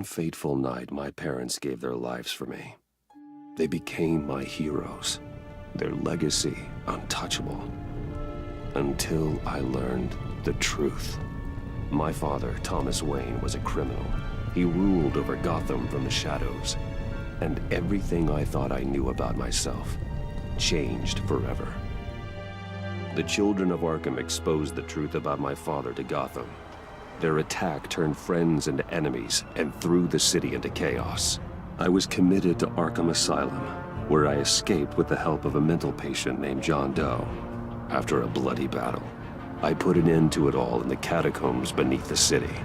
one fateful night, my parents gave their lives for me. They became my heroes, their legacy untouchable. Until I learned the truth. My father, Thomas Wayne, was a criminal. He ruled over Gotham from the shadows. And everything I thought I knew about myself changed forever. The children of Arkham exposed the truth about my father to Gotham. Their attack turned friends into enemies and threw the city into chaos. I was committed to Arkham Asylum, where I escaped with the help of a mental patient named John Doe. After a bloody battle, I put an end to it all in the catacombs beneath the city.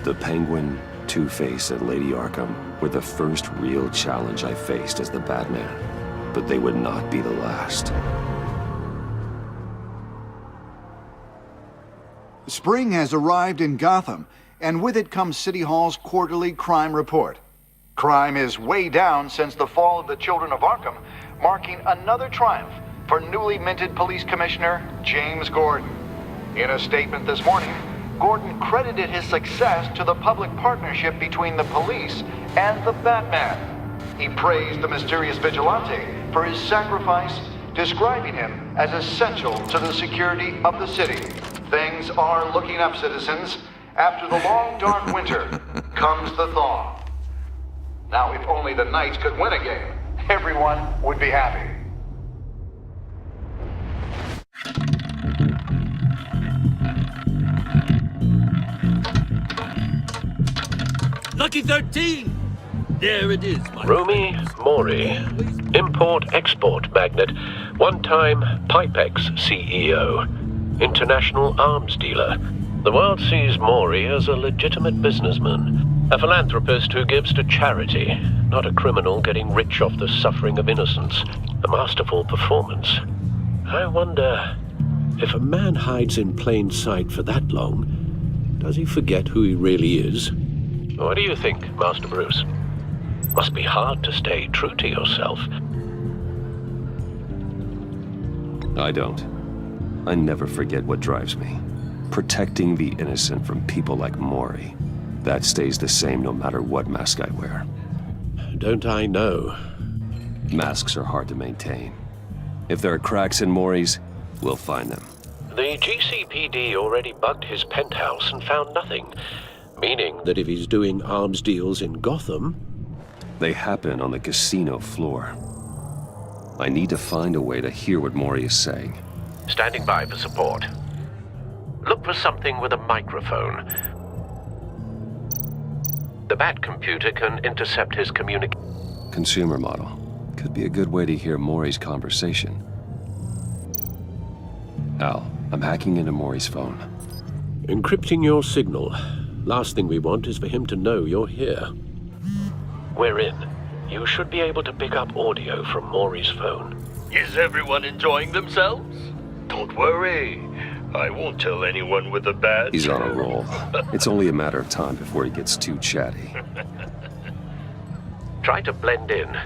The Penguin, Two-Face, and Lady Arkham were the first real challenge I faced as the Batman, but they would not be the last. Spring has arrived in Gotham, and with it comes City Hall's quarterly crime report. Crime is way down since the fall of the Children of Arkham, marking another triumph for newly minted Police Commissioner James Gordon. In a statement this morning, Gordon credited his success to the public partnership between the police and the Batman. He praised the mysterious vigilante for his sacrifice, describing him as essential to the security of the city. Things are looking up, citizens. After the long, dark winter comes the thaw. Now, if only the Knights could win a game, everyone would be happy. Lucky 13! There it is, my Rumi Mori, import-export magnate, one-time Pipex CEO, international arms dealer. The world sees Mori as a legitimate businessman, a philanthropist who gives to charity, not a criminal getting rich off the suffering of innocence. A masterful performance. I wonder, if a man hides in plain sight for that long, does he forget who he really is? What do you think, Master Bruce? Must be hard to stay true to yourself. I don't. I never forget what drives me. Protecting the innocent from people like Mori. That stays the same no matter what mask I wear. Don't I know? Masks are hard to maintain. If there are cracks in Mori's, we'll find them. The GCPD already bugged his penthouse and found nothing. Meaning that if he's doing arms deals in Gotham... They happen on the casino floor. I need to find a way to hear what Mori is saying. Standing by for support. Look for something with a microphone. The Bat computer can intercept his communication. Consumer model. Could be a good way to hear Mori's conversation. Al, I'm hacking into Mori's phone. Encrypting your signal. Last thing we want is for him to know you're here. We're in. You should be able to pick up audio from Mori's phone. Is everyone enjoying themselves? Don't worry. I won't tell anyone with a badge. He's on a roll. It's only a matter of time before he gets too chatty. Try to blend in.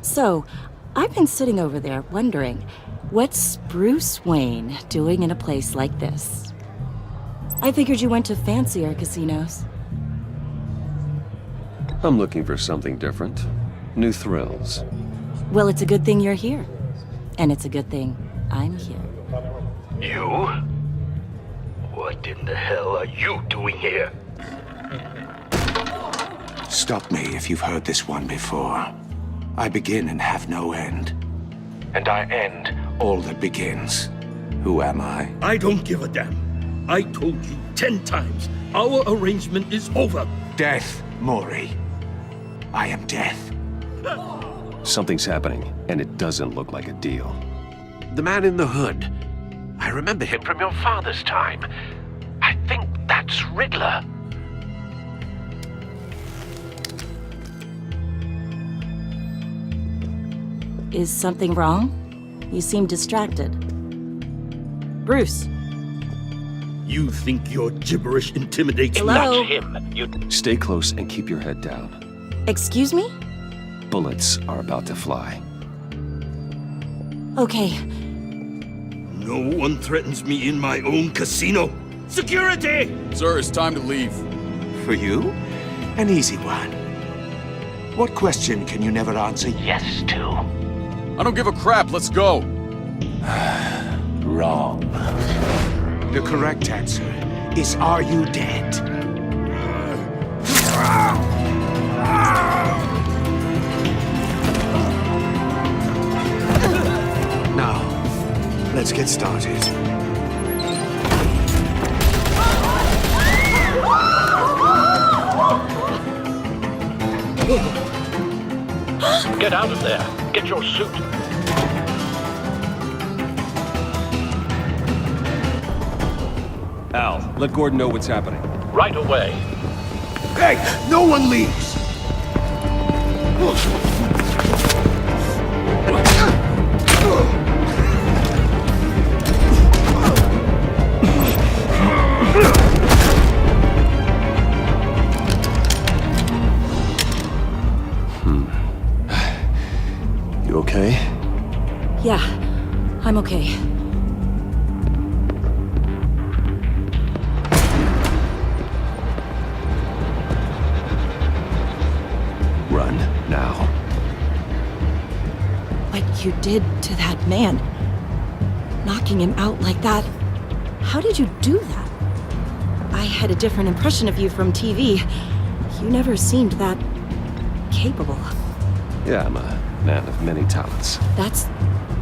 So, I've been sitting over there wondering, what's Bruce Wayne doing in a place like this? I figured you went to fancier casinos. I'm looking for something different. New thrills. Well, it's a good thing you're here. And it's a good thing I'm here. You? What in the hell are you doing here? Stop me if you've heard this one before. I begin and have no end. And I end all that begins. Who am I? I don't give a damn. I told you 10 times. Our arrangement is over. Death, Mori. I am death. Something's happening, and it doesn't look like a deal. The man in the hood. I remember him from your father's time. I think that's Riddler. Is something wrong? You seem distracted. Bruce. You think your gibberish intimidates me? Hello? Not him. You... Stay close and keep your head down. Excuse me? Bullets are about to fly. Okay, No one threatens me in my own casino. Security! Sir, it's time to leave. For you? An easy one. What question can you never answer yes to? I don't give a crap, let's go. Wrong. The correct answer is, are you dead? Now, let's get started. Get out of there. Get your suit. Al, let Gordon know what's happening. Right away. Hey, no one leaves! You okay? yeah, I'm okay. Run, now. What you did to that man, knocking him out like that, how did you do that? I had a different impression of you from TV. You never seemed that capable. Yeah, I'm a man of many talents.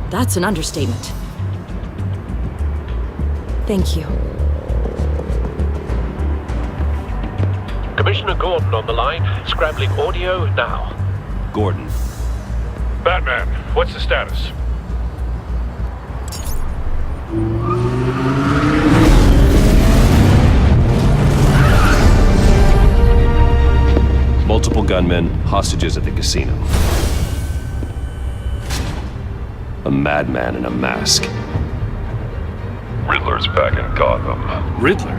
That's an understatement. Thank you. Commissioner Gordon on the line. Scrambling audio now. Gordon, Batman, what's the status? multiple gunmen, hostages at the casino. A madman in a mask. Riddler's back in Gotham. Riddler?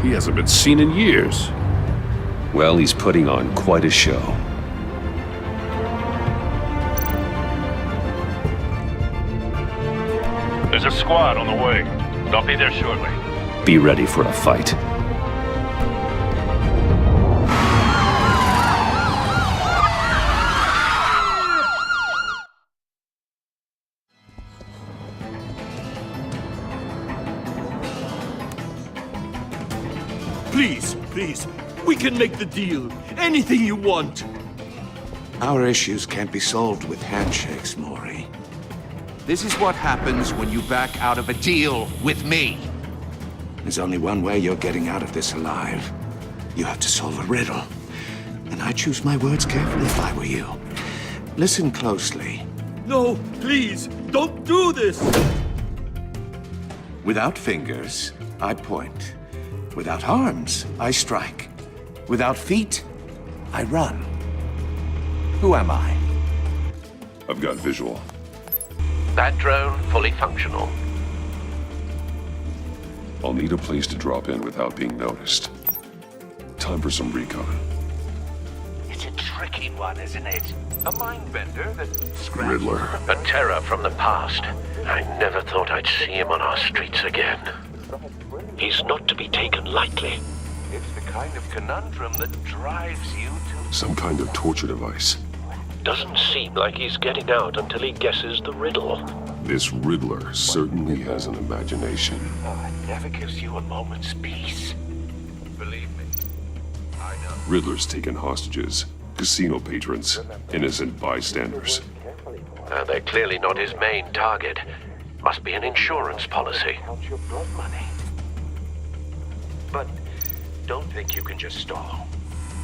He hasn't been seen in years. Well, he's putting on quite a show. There's a squad on the way. They'll be there shortly. Be ready for a fight. Please, we can make the deal. Anything you want. Our issues can't be solved with handshakes, Maury. This is what happens when you back out of a deal with me. There's only one way you're getting out of this alive. You have to solve a riddle. And I choose my words carefully if I were you. Listen closely. No, please, don't do this. Without fingers, I point. Without arms, I strike. Without feet, I run. Who am I? I've got visual. That drone fully functional. I'll need a place to drop in without being noticed. Time for some recon. It's a tricky one, isn't it? A mind bender that Riddler. A terror from the past. I never thought I'd see him on our streets again. He's not to be taken lightly. It's the kind of conundrum that drives you to... Some kind of torture device. Doesn't seem like he's getting out until he guesses the riddle. This Riddler certainly has an imagination. It never gives you a moment's peace. Believe me, I know. Riddler's taken hostages, casino patrons, innocent bystanders. They're clearly not his main target. Must be an insurance policy. Count your blood money. But don't think you can just stall.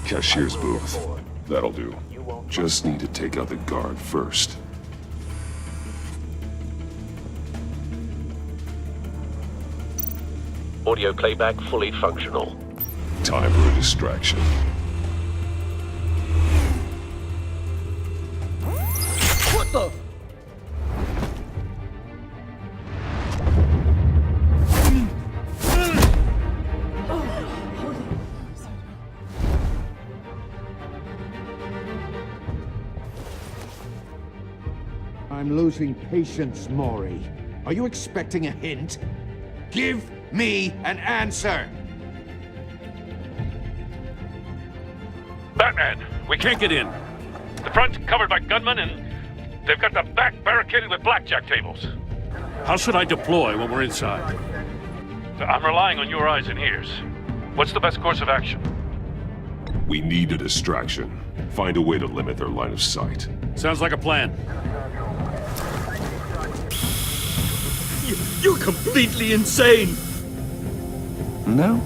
Cashier's booth. That'll do. Just need to take out the guard first. Audio playback fully functional. Time for a distraction. What the? I'm losing. losing patience, Maury. Are you expecting a hint? Give me an answer! Batman, we can't get in. The front's covered by gunmen, and they've got the back barricaded with blackjack tables. How should I deploy when we're inside? I'm relying on your eyes and ears. What's the best course of action? We need a distraction. Find a way to limit their line of sight. Sounds like a plan. You're completely insane! No,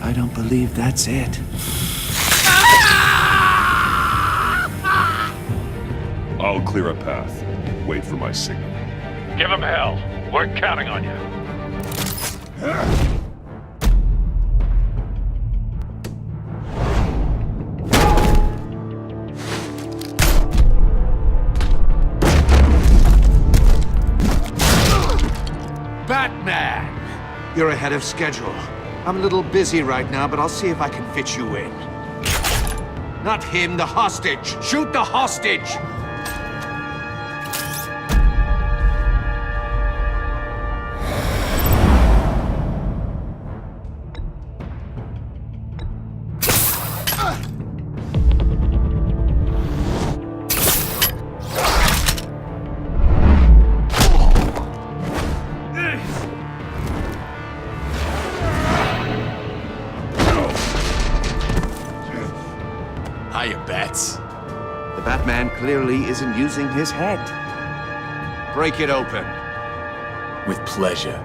I don't believe that's it. I'll clear a path. Wait for my signal. Give him hell. We're counting on you. Batman! You're ahead of schedule. I'm a little busy right now, but I'll see if I can fit you in. Not him, the hostage! Shoot the hostage! Hiya, Bats. The Batman clearly isn't using his head. Break it open. With pleasure.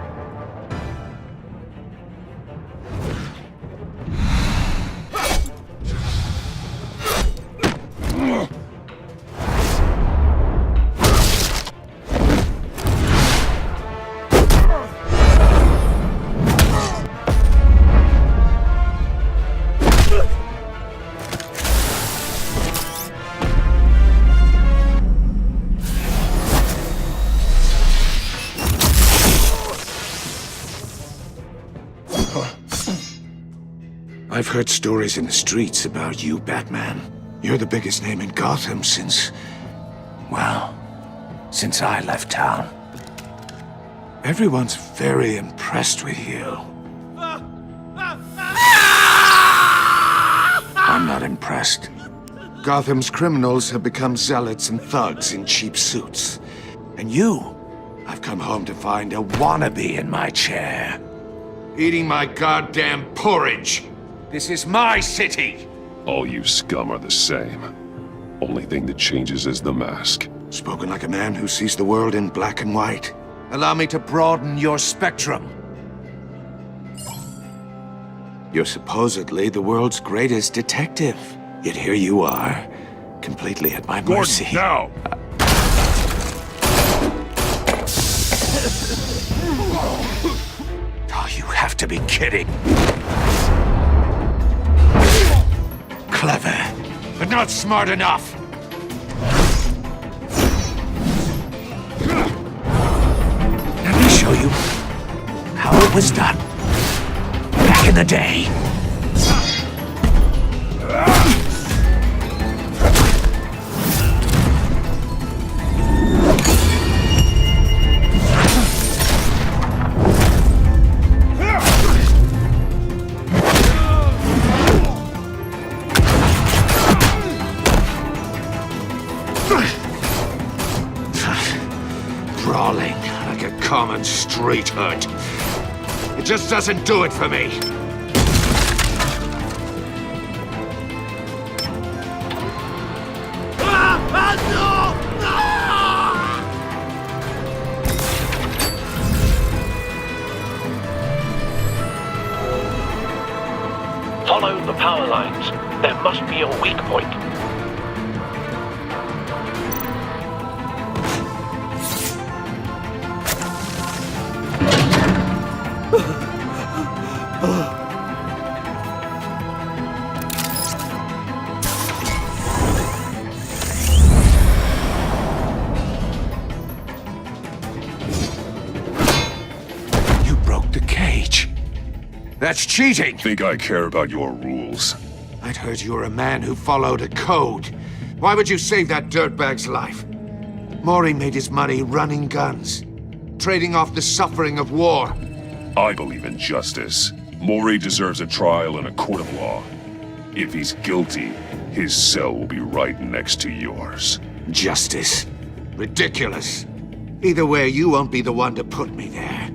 I've heard stories in the streets about you, Batman. You're the biggest name in Gotham since... well, since I left town. Everyone's very impressed with you. I'm not impressed. Gotham's criminals have become zealots and thugs in cheap suits. And you, I've come home to find a wannabe in my chair. Eating my goddamn porridge. This is my city! All you scum are the same. Only thing that changes is the mask. Spoken like a man who sees the world in black and white. Allow me to broaden your spectrum. You're supposedly the world's greatest detective. Yet here you are, completely at my mercy. Now! Oh, you have to be kidding. Clever, but not smart enough. Let me show you how it was done back in the day. Brawling like a common street hood. It just doesn't do it for me. Follow the power lines. There must be a weak point. You broke the cage. That's cheating! Think I care about your rules? I'd heard you were a man who followed a code. Why would you save that dirtbag's life? Maury made his money running guns, trading off the suffering of war. I believe in justice. Maury deserves a trial in a court of law. If he's guilty, his cell will be right next to yours. Justice. Ridiculous. Either way, you won't be the one to put me there.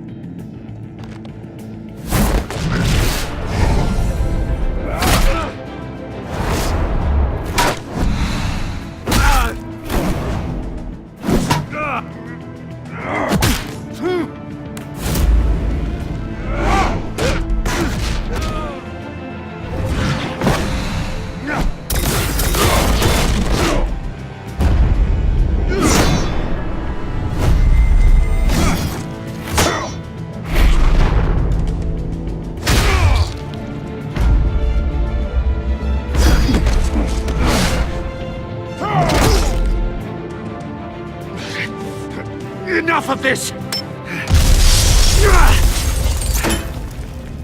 Enough of this!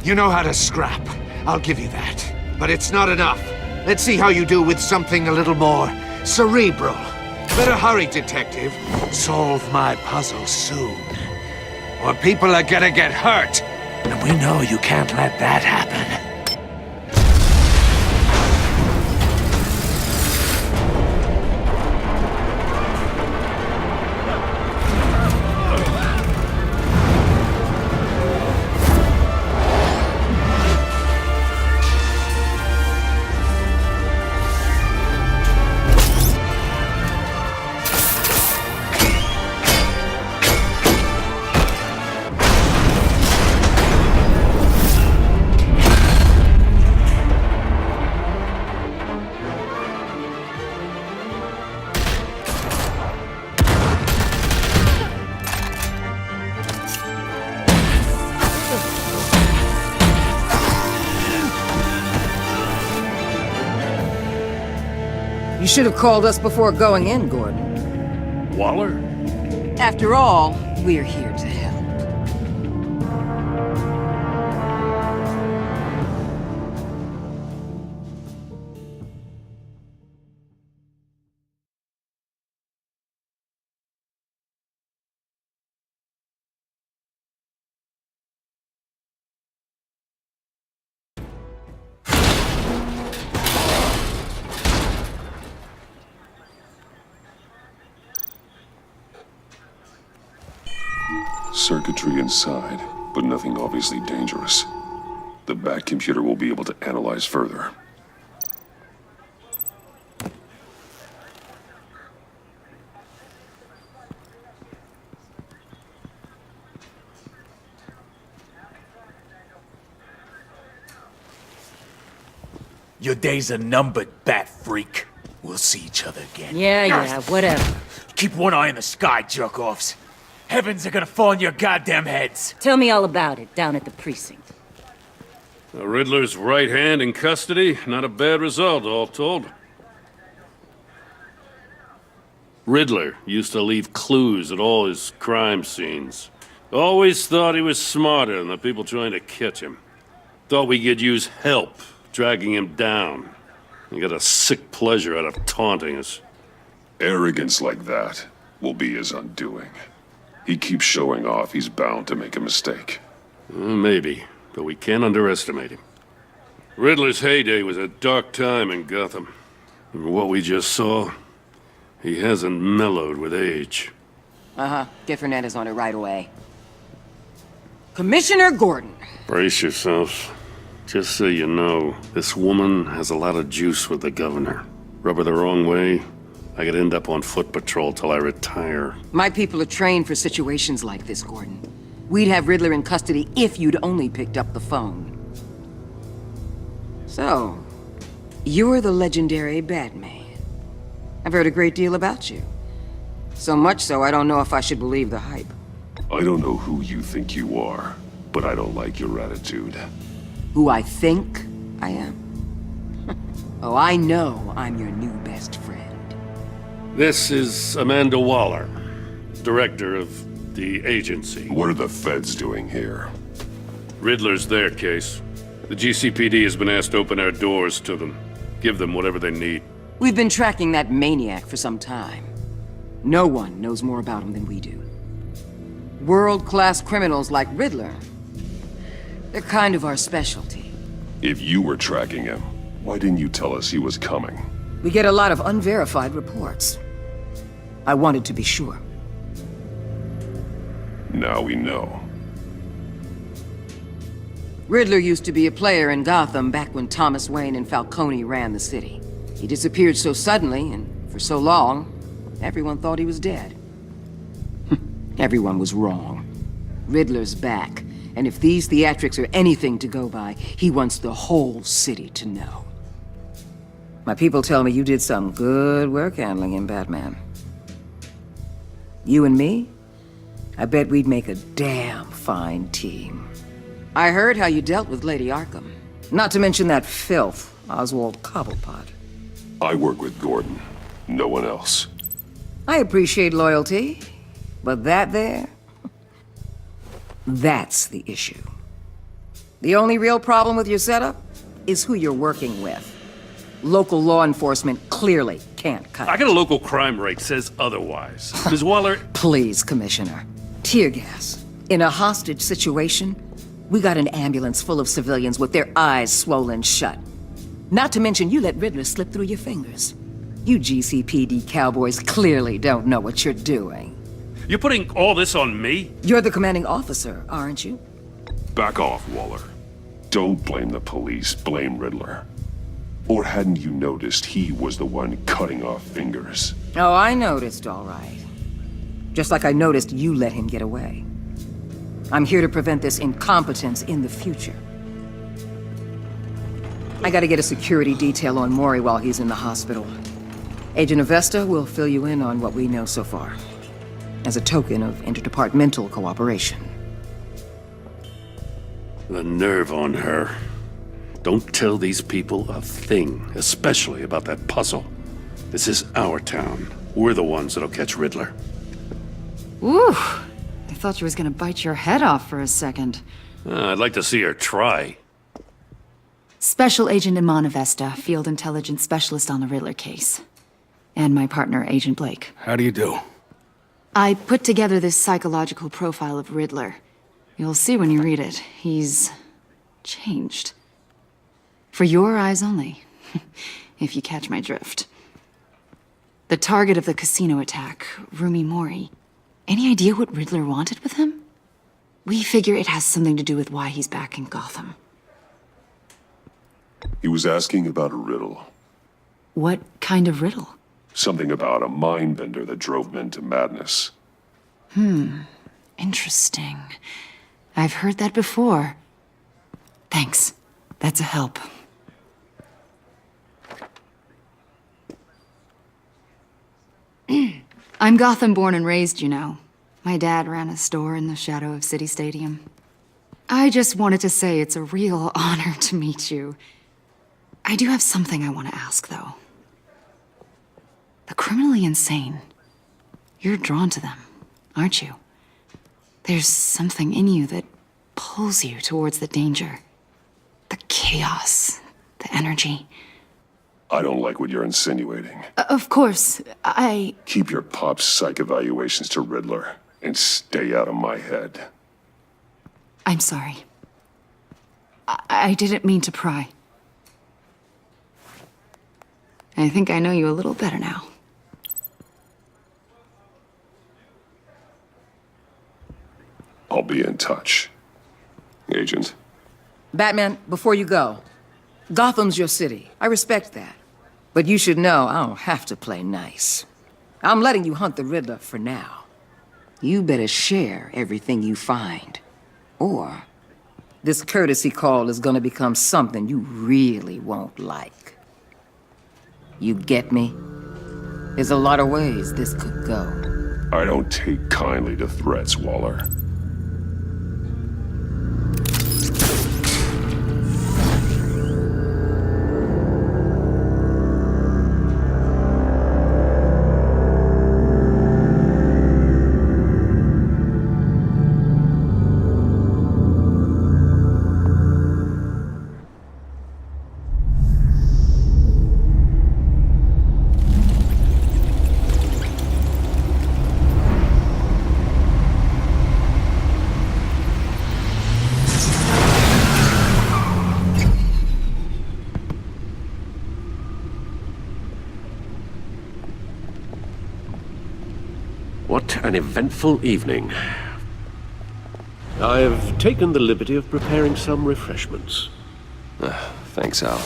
You know how to scrap. I'll give you that. But it's not enough. Let's see how you do with something a little more cerebral. Better hurry, detective. Solve my puzzle soon. Or people are gonna get hurt. And we know you can't let that happen. You should have called us before going in, Gordon. Waller? After all, we're here to help. Circuitry inside, but nothing obviously dangerous. The back computer will be able to analyze further. Your days are numbered, bat freak. We'll see each other again. Yeah, whatever. Keep one eye in the sky, jerk-offs. Heavens are gonna fall on your goddamn heads. Tell me all about it down at the precinct. The Riddler's right hand in custody. Not a bad result, all told. Riddler used to leave clues at all his crime scenes. Always thought he was smarter than the people trying to catch him. Thought we could use help dragging him down. He got a sick pleasure out of taunting us. Arrogance like that will be his undoing. He keeps showing off, he's bound to make a mistake. Maybe, but we can't underestimate him. Riddler's heyday was a dark time in Gotham. And what we just saw, he hasn't mellowed with age. Get Fernandez on it right away. Commissioner Gordon. Brace yourselves. Just so you know, this woman has a lot of juice with the governor. Rub her the wrong way, I could end up on foot patrol till I retire. My people are trained for situations like this, Gordon. We'd have Riddler in custody if you'd only picked up the phone. So, you're the legendary Batman. I've heard a great deal about you. So much so, I don't know if I should believe the hype. I don't know who you think you are, but I don't like your attitude. Who I think I am? Oh, I know I'm your new best friend. This is Amanda Waller, director of the agency. What are the feds doing here? Riddler's their case. The GCPD has been asked to open our doors to them. Give them whatever they need. We've been tracking that maniac for some time. No one knows more about him than we do. World-class criminals like Riddler, they're kind of our specialty. If you were tracking him, why didn't you tell us he was coming? We get a lot of unverified reports. I wanted to be sure. Now we know. Riddler used to be a player in Gotham back when Thomas Wayne and Falcone ran the city. He disappeared so suddenly and for so long, everyone thought he was dead. Everyone was wrong. Riddler's back, and if these theatrics are anything to go by, he wants the whole city to know. My people tell me you did some good work handling him, Batman. You and me? I bet we'd make a damn fine team. I heard how you dealt with Lady Arkham. Not to mention that filth, Oswald Cobblepot. I work with Gordon. No one else. I appreciate loyalty, but that there... that's the issue. The only real problem with your setup is who you're working with. Local law enforcement clearly can't cut it. I got a local crime rate says otherwise. Ms. Waller... Please, Commissioner. Tear gas. In a hostage situation, we got an ambulance full of civilians with their eyes swollen shut. Not to mention you let Riddler slip through your fingers. You GCPD cowboys clearly don't know what you're doing. You're putting all this on me? You're the commanding officer, aren't you? Back off, Waller. Don't blame the police, blame Riddler. Or hadn't you noticed he was the one cutting off fingers? Oh, I noticed, all right. Just like I noticed you let him get away. I'm here to prevent this incompetence in the future. I gotta get a security detail on Maury while he's in the hospital. Agent Avesta will fill you in on what we know so far, as a token of interdepartmental cooperation. The nerve on her. Don't tell these people a thing, especially about that puzzle. This is our town. We're the ones that'll catch Riddler. Ooh, I thought she was gonna bite your head off for a second. I'd like to see her try. Special Agent Iman Avesta, Field Intelligence Specialist on the Riddler case. And my partner, Agent Blake. How do you do? I put together this psychological profile of Riddler. You'll see when you read it. He's... changed. For your eyes only, if you catch my drift. The target of the casino attack, Rumi Mori. Any idea what Riddler wanted with him? We figure it has something to do with why he's back in Gotham. He was asking about a riddle. What kind of riddle? Something about a mind-bender that drove men to madness. Interesting. I've heard that before. Thanks. That's a help. I'm Gotham born and raised, you know. My dad ran a store in the shadow of City Stadium. I just wanted to say it's a real honor to meet you. I do have something I want to ask, though. The criminally insane. You're drawn to them, aren't you? There's something in you that pulls you towards the danger. The chaos, the energy. I don't like what you're insinuating. Of course, Keep your pop psych evaluations to Riddler and stay out of my head. I'm sorry. I didn't mean to pry. I think I know you a little better now. I'll be in touch. Agent. Batman, before you go, Gotham's your city. I respect that. But you should know I don't have to play nice. I'm letting you hunt the Riddler for now. You better share everything you find. Or this courtesy call is gonna become something you really won't like. You get me? There's a lot of ways this could go. I don't take kindly to threats, Waller. an eventful evening. I've taken the liberty of preparing some refreshments. Thanks, Al.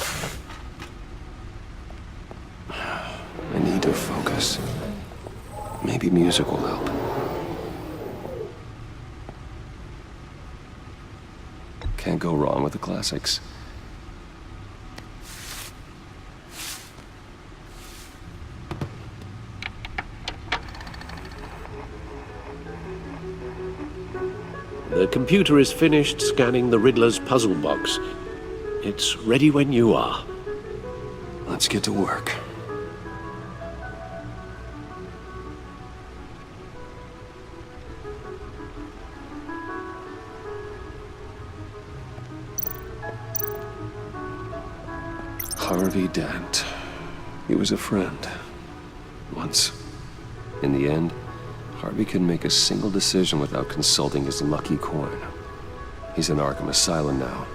I need to focus. Maybe music will help. Can't go wrong with the classics. The computer is finished scanning the Riddler's puzzle box. It's ready when you are. Let's get to work. Harvey Dent. He was a friend. Once. In the end, Harvey couldn't make a single decision without consulting his lucky coin. He's in Arkham Asylum now,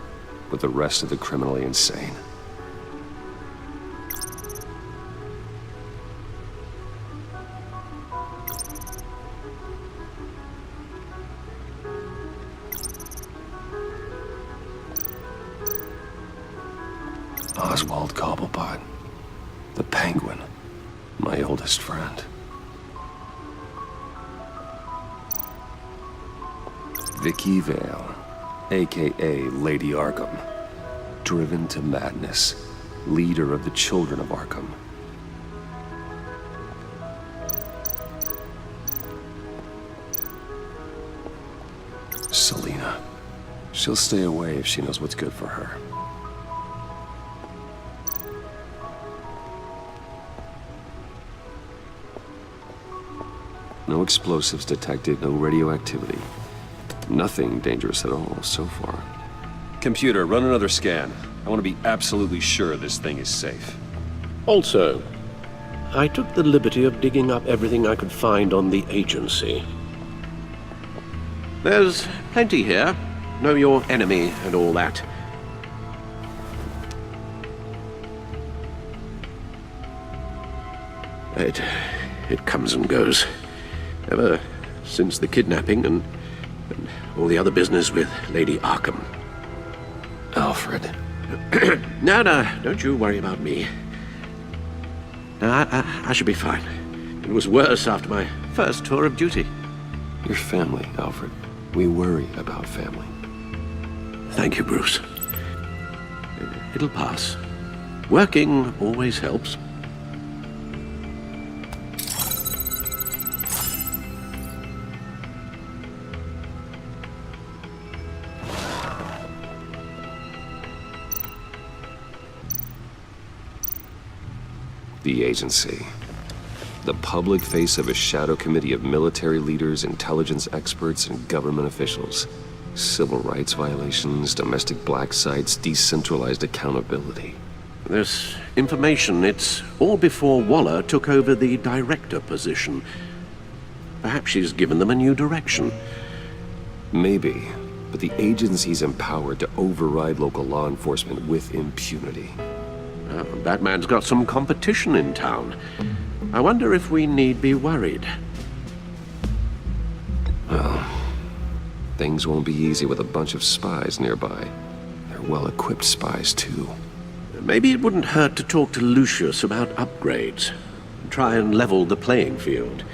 with the rest of the criminally insane. Oswald Cobblepot, the Penguin, my oldest friend. Vicky Vale, aka Lady Arkham, driven to madness, leader of the Children of Arkham. Selina, she'll stay away if she knows what's good for her. No explosives detected, no radioactivity. Nothing dangerous at all so far. Computer, run another scan. I want to be absolutely sure this thing is safe. Also, I took the liberty of digging up everything I could find on the agency. There's plenty here. Know your enemy and all that. It comes and goes. Ever since the kidnapping and all the other business with Lady Arkham. Alfred. No, don't you worry about me. No, I should be fine. It was worse after my first tour of duty. Your family, Alfred. We worry about family. Thank you, Bruce. It'll pass. Working always helps. The agency. The public face of a shadow committee of military leaders, intelligence experts, and government officials. Civil rights violations, domestic black sites, decentralized accountability. This information, it's all before Waller took over the director position. Perhaps she's given them a new direction. Maybe, but the agency's empowered to override local law enforcement with impunity. Batman's got some competition in town. I wonder if we need be worried. Well, things won't be easy with a bunch of spies nearby. They're well-equipped spies, too. Maybe it wouldn't hurt to talk to Lucius about upgrades. Try and level the playing field.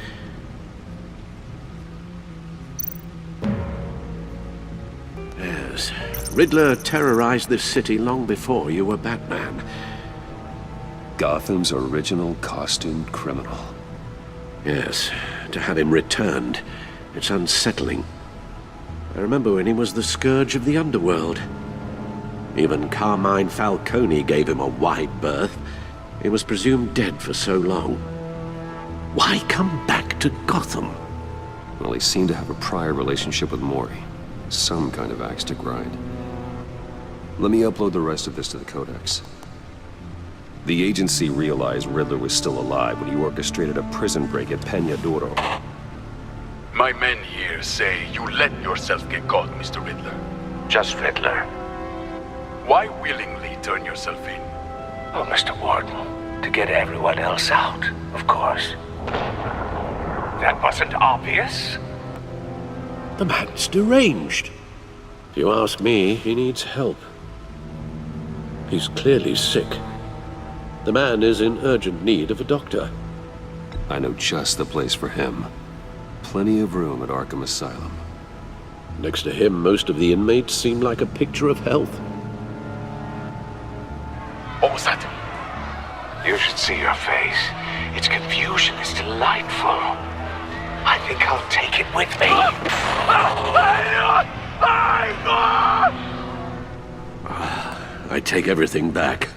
Yes, Riddler terrorized this city long before you were Batman. Gotham's original costumed criminal. Yes, to have him returned, it's unsettling. I remember when he was the scourge of the underworld. Even Carmine Falcone gave him a wide berth. He was presumed dead for so long. Why come back to Gotham? Well, he seemed to have a prior relationship with Mori. Some kind of axe to grind. Let me upload the rest of this to the Codex. The agency realized Riddler was still alive when he orchestrated a prison break at Peña Duro. My men here say you let yourself get caught, Mr. Riddler. Just Riddler. Why willingly turn yourself in? Oh, Mr. Warden, to get everyone else out, of course. That wasn't obvious. The man's deranged. If you ask me, he needs help. He's clearly sick. The man is in urgent need of a doctor. I know just the place for him. Plenty of room at Arkham Asylum. Next to him, most of the inmates seem like a picture of health. What was that? You should see your face. Its confusion is delightful. I think I'll take it with me. I take everything back.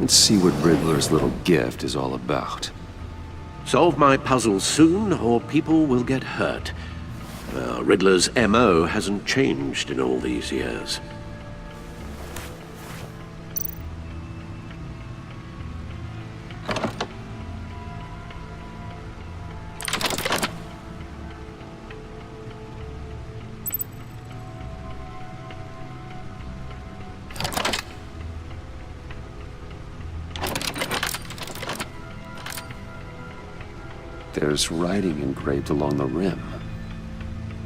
Let's see what Riddler's little gift is all about. Solve my puzzle soon, or people will get hurt. Riddler's MO hasn't changed in all these years. There's writing engraved along the rim.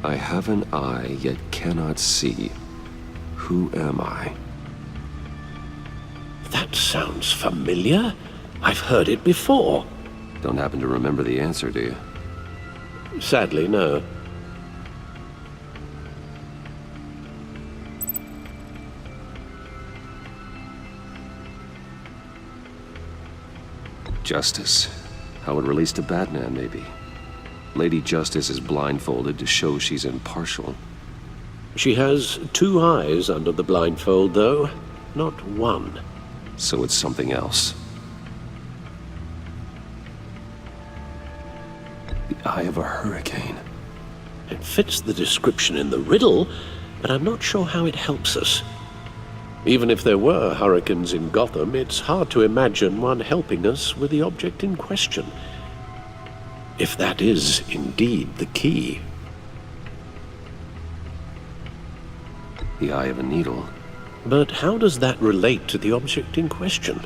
I have an eye, yet cannot see. Who am I? That sounds familiar. I've heard it before. Don't happen to remember the answer, do you? Sadly, no. Justice. How it relates to Batman, maybe. Lady Justice is blindfolded to show she's impartial. She has two eyes under the blindfold, though, not one. So it's something else. The eye of a hurricane. It fits the description in the riddle, but I'm not sure how it helps us. Even if there were hurricanes in Gotham, it's hard to imagine one helping us with the object in question. If that is indeed the key. The eye of a needle. But how does that relate to the object in question?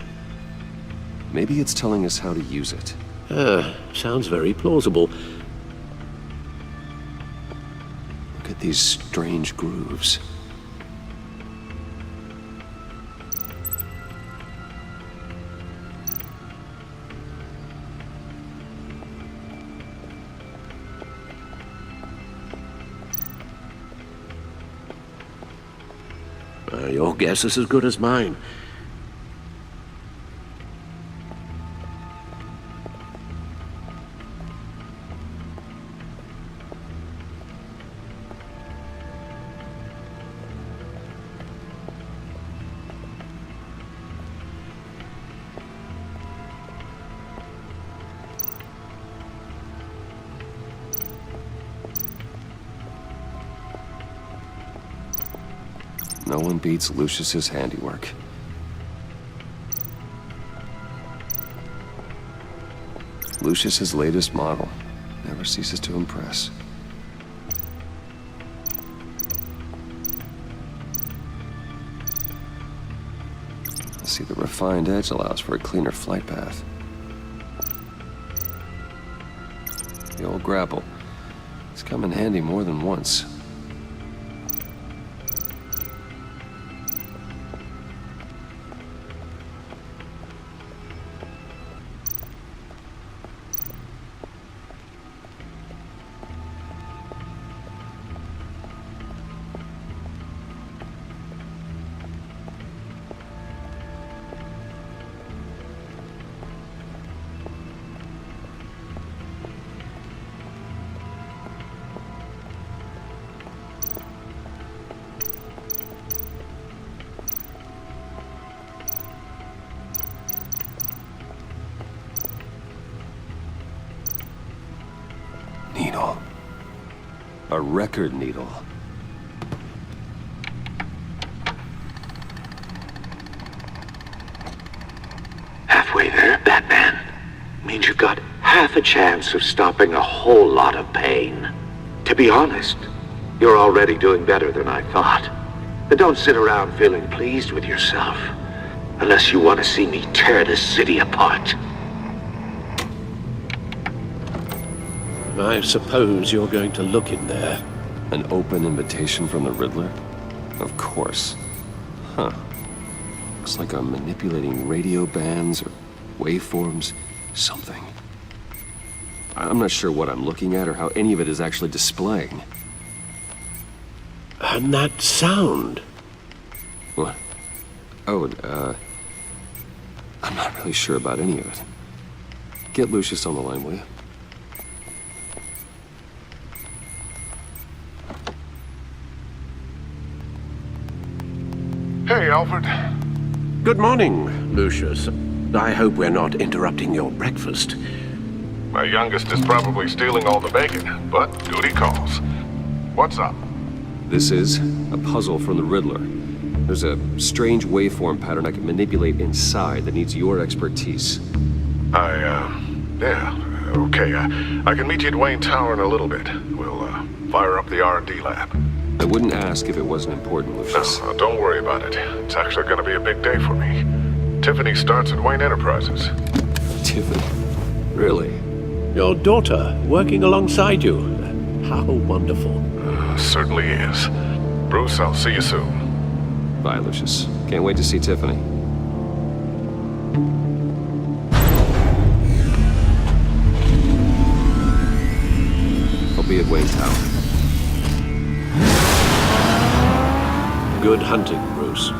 Maybe it's telling us how to use it. Sounds very plausible. Look at these strange grooves. Your guess is as good as mine. No one beats Lucius's handiwork. Lucius's latest model never ceases to impress. See, the refined edge allows for a cleaner flight path. The old grapple. It's come in handy more than once. Needle. A record needle. Halfway there, Batman. Means you've got half a chance of stopping a whole lot of pain. To be honest, you're already doing better than I thought. But don't sit around feeling pleased with yourself. Unless you want to see me tear this city apart. I suppose you're going to look in there. An open invitation from the Riddler? Of course. Huh. Looks like I'm manipulating radio bands or waveforms. Something. I'm not sure what I'm looking at or how any of it is actually displaying. And that sound. What? Oh, I'm not really sure about any of it. Get Lucius on the line, will you? Hey, Alfred. Good morning, Lucius. I hope we're not interrupting your breakfast. My youngest is probably stealing all the bacon, but duty calls. What's up? This is a puzzle from the Riddler. There's a strange waveform pattern I can manipulate inside that needs your expertise. Yeah, okay. I can meet you at Wayne Tower in a little bit. We'll, fire up the R&D lab. I wouldn't ask if it wasn't important, Lucius. No, don't worry about it. It's actually gonna be a big day for me. Tiffany starts at Wayne Enterprises. Tiffany? Really? Your daughter working alongside you. How wonderful. Certainly is. Bruce, I'll see you soon. Bye, Lucius. Can't wait to see Tiffany. I'll be at Wayne Tower. Good hunting, Bruce.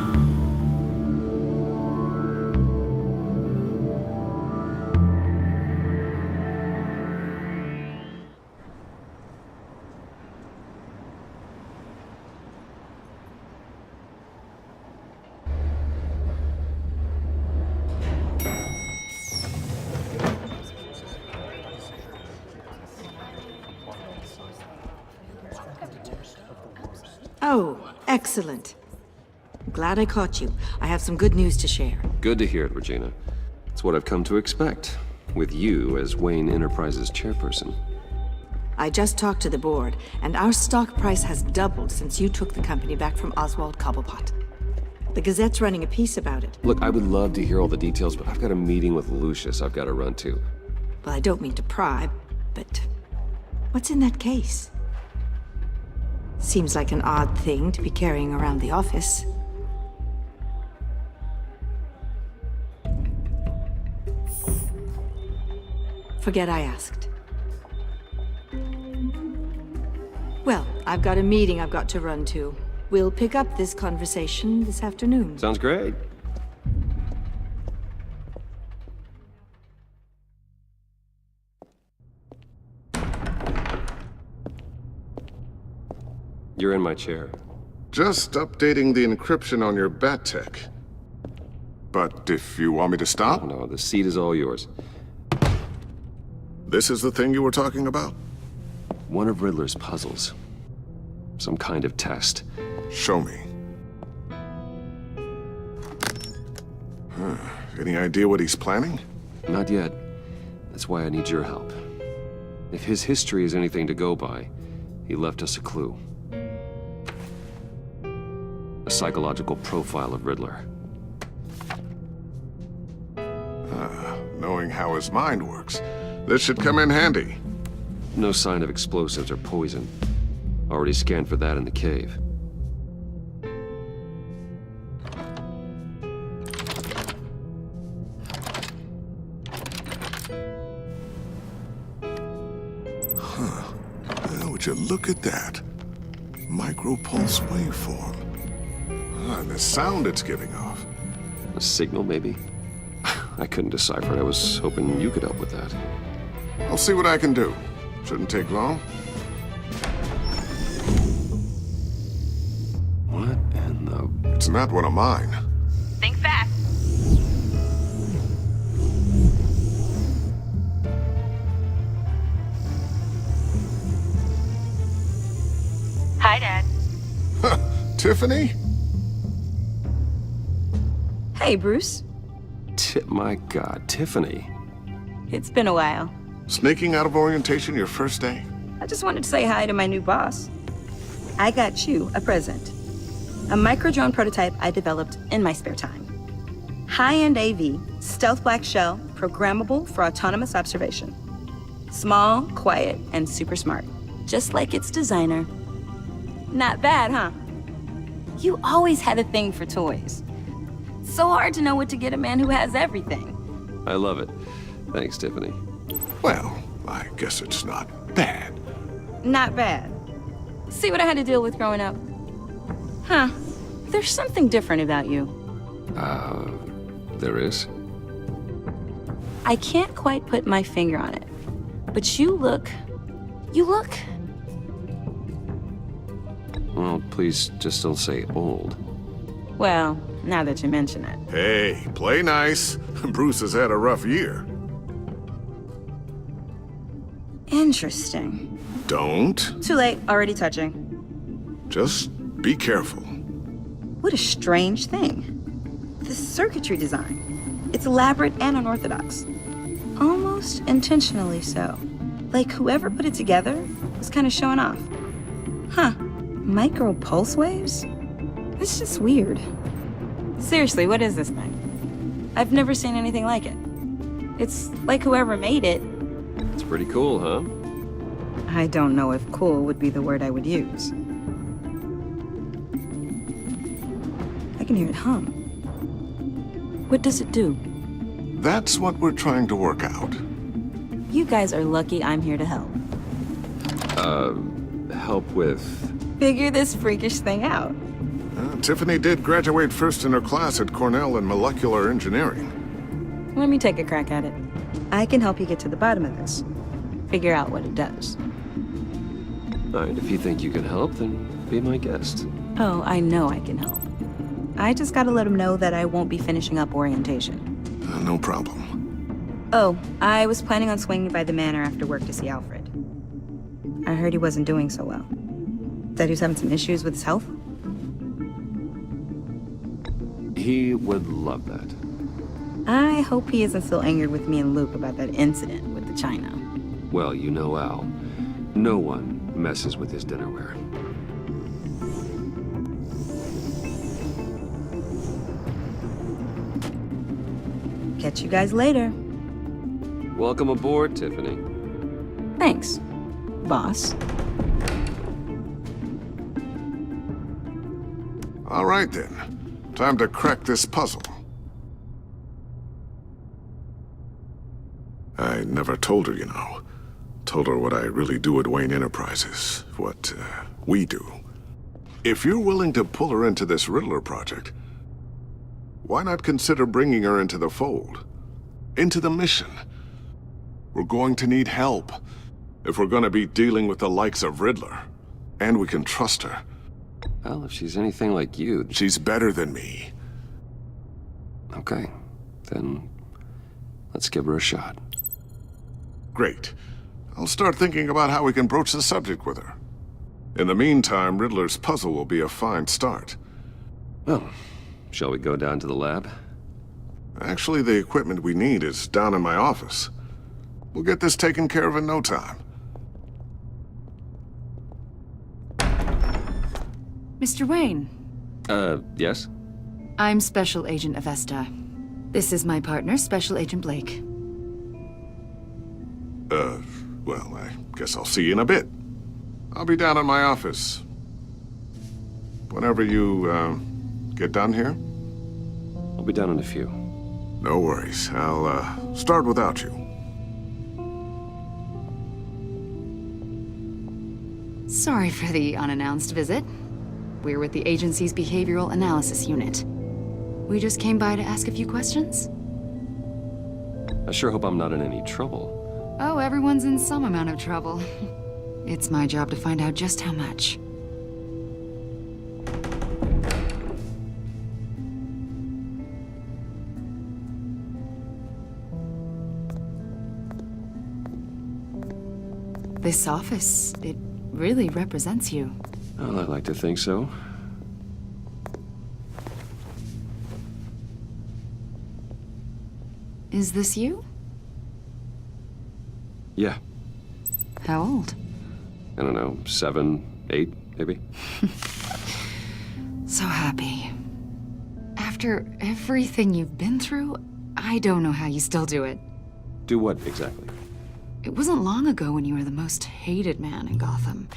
Oh, excellent. Glad I caught you. I have some good news to share. Good to hear it, Regina. It's what I've come to expect, with you as Wayne Enterprises chairperson. I just talked to the board, and our stock price has doubled since you took the company back from Oswald Cobblepot. The Gazette's running a piece about it. Look, I would love to hear all the details, but I've got a meeting with Lucius I've got to run to. Well, I don't mean to pry, but what's in that case? Seems like an odd thing to be carrying around the office. Forget I asked. Well, I've got a meeting I've got to run to. We'll pick up this conversation this afternoon. Sounds great. You're in my chair. Just updating the encryption on your bat tech. But if you want me to stop? No, the seat is all yours. This is the thing you were talking about? One of Riddler's puzzles. Some kind of test. Show me. Any idea what he's planning? Not yet. That's why I need your help. If his history is anything to go by, he left us a clue. A psychological profile of Riddler. Knowing how his mind works, this should come in handy. No sign of explosives or poison. Already scanned for that in the cave. Would you look at that? Micropulse waveform. And the sound it's giving off. A signal, maybe? I couldn't decipher it. I was hoping you could help with that. I'll see what I can do. Shouldn't take long. What in the... It's not one of mine. Think fast. Hi, Dad. Tiffany? Hey, Bruce. My God, Tiffany. It's been a while. Sneaking out of orientation your first day? I just wanted to say hi to my new boss. I got you a present. A micro-drone prototype I developed in my spare time. High-end AV, stealth black shell, programmable for autonomous observation. Small, quiet, and super smart. Just like its designer. Not bad, huh? You always had a thing for toys. So hard to know what to get a man who has everything. I love it. Thanks, Tiffany. Well, I guess it's not bad. Not bad. See what I had to deal with growing up? Huh. There's something different about you. There is? I can't quite put my finger on it. But you look... Well, please just don't say old. Well, now that you mention it. Hey, play nice. Bruce has had a rough year. Interesting. Don't. Too late, already touching. Just be careful. What a strange thing. The circuitry design. It's elaborate and unorthodox. Almost intentionally so. Like whoever put it together was kind of showing off. Huh. Micro pulse waves? It's just weird. Seriously, what is this thing? I've never seen anything like it. It's like whoever made it. It's pretty cool, huh? I don't know if cool would be the word I would use. I can hear it hum. What does it do? That's what we're trying to work out. You guys are lucky I'm here to help. Help with... Figure this freakish thing out. Tiffany did graduate first in her class at Cornell in molecular engineering. Let me take a crack at it. I can help you get to the bottom of this. Figure out what it does. All right, if you think you can help, then be my guest. Oh, I know I can help. I just gotta let him know that I won't be finishing up orientation. No problem. Oh, I was planning on swinging by the manor after work to see Alfred. I heard he wasn't doing so well. That he was having some issues with his health? He would love that. I hope he isn't still angered with me and Luke about that incident with the china. Well, you know Al. No one messes with his dinnerware. Catch you guys later. Welcome aboard, Tiffany. Thanks, boss. All right, then. Time to crack this puzzle. I never told her, you know. Told her what I really do at Wayne Enterprises. What, we do. If you're willing to pull her into this Riddler project, why not consider bringing her into the fold? Into the mission? We're going to need help if we're going to be dealing with the likes of Riddler. And we can trust her. Well, if she's anything like you... She's better than me. Okay, then let's give her a shot. Great. I'll start thinking about how we can broach the subject with her. In the meantime, Riddler's puzzle will be a fine start. Well, shall we go down to the lab? Actually, the equipment we need is down in my office. We'll get this taken care of in no time. Mr. Wayne, Yes? I'm Special Agent Avesta. This is my partner, Special Agent Blake. Well, I guess I'll see you in a bit. I'll be down in my office. Whenever you, get done here? I'll be down in a few. No worries. I'll, start without you. Sorry for the unannounced visit. We're with the agency's Behavioral Analysis Unit. We just came by to ask a few questions. I sure hope I'm not in any trouble. Oh, everyone's in some amount of trouble. It's my job to find out just how much. This office, it really represents you. Well, I'd like to think so. Is this you? Yeah. How old? I don't know, 7, 8, maybe? So happy. After everything you've been through, I don't know how you still do it. Do what, exactly? It wasn't long ago when you were the most hated man in Gotham,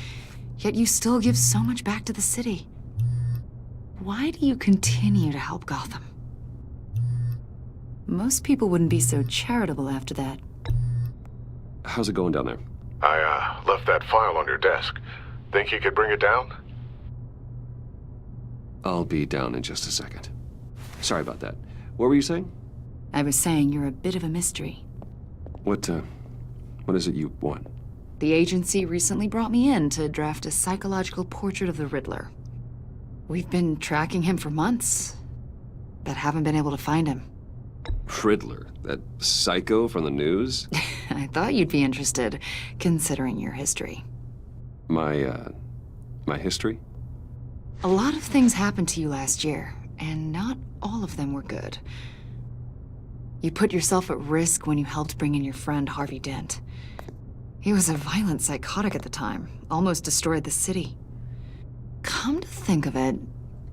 yet you still give so much back to the city. Why do you continue to help Gotham? Most people wouldn't be so charitable after that. How's it going down there? I, left that file on your desk. Think you could bring it down? I'll be down in just a second. Sorry about that. What were you saying? I was saying you're a bit of a mystery. What is it you want? The agency recently brought me in to draft a psychological portrait of the Riddler. We've been tracking him for months, but haven't been able to find him. Riddler? That psycho from the news? I thought you'd be interested, considering your history. My history? A lot of things happened to you last year, and not all of them were good. You put yourself at risk when you helped bring in your friend Harvey Dent. He was a violent psychotic at the time, almost destroyed the city. Come to think of it,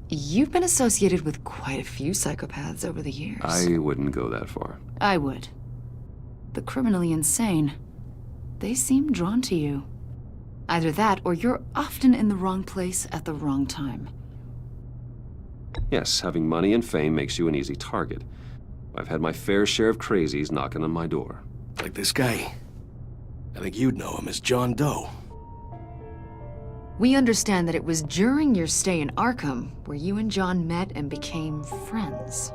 you've been associated with quite a few psychopaths over the years. I wouldn't go that far. I would. The criminally insane, they seem drawn to you. Either that, or you're often in the wrong place at the wrong time. Yes, having money and fame makes you an easy target. I've had my fair share of crazies knocking on my door. Like this guy. I think you'd know him as John Doe. We understand that it was during your stay in Arkham where you and John met and became friends.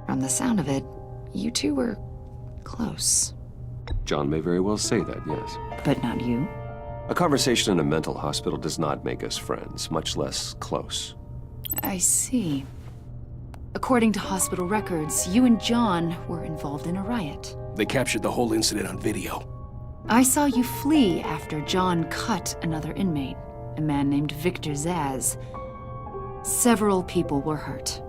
From the sound of it, you two were close. John may very well say that, yes. But not you. A conversation in a mental hospital does not make us friends, much less close. I see. According to hospital records, you and John were involved in a riot. They captured the whole incident on video. I saw you flee after John cut another inmate, a man named Victor Zaz. Several people were hurt.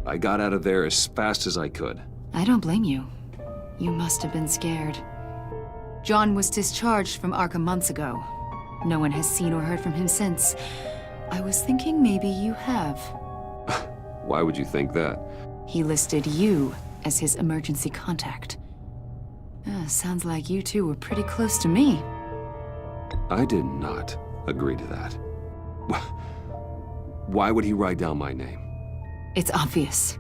I got out of there as fast as I could. I don't blame you. You must have been scared. John was discharged from Arkham months ago. No one has seen or heard from him since. I was thinking maybe you have. Why would you think that? He listed you as his emergency contact. Sounds like you two were pretty close to me. I did not agree to that. Why would he write down my name? It's obvious.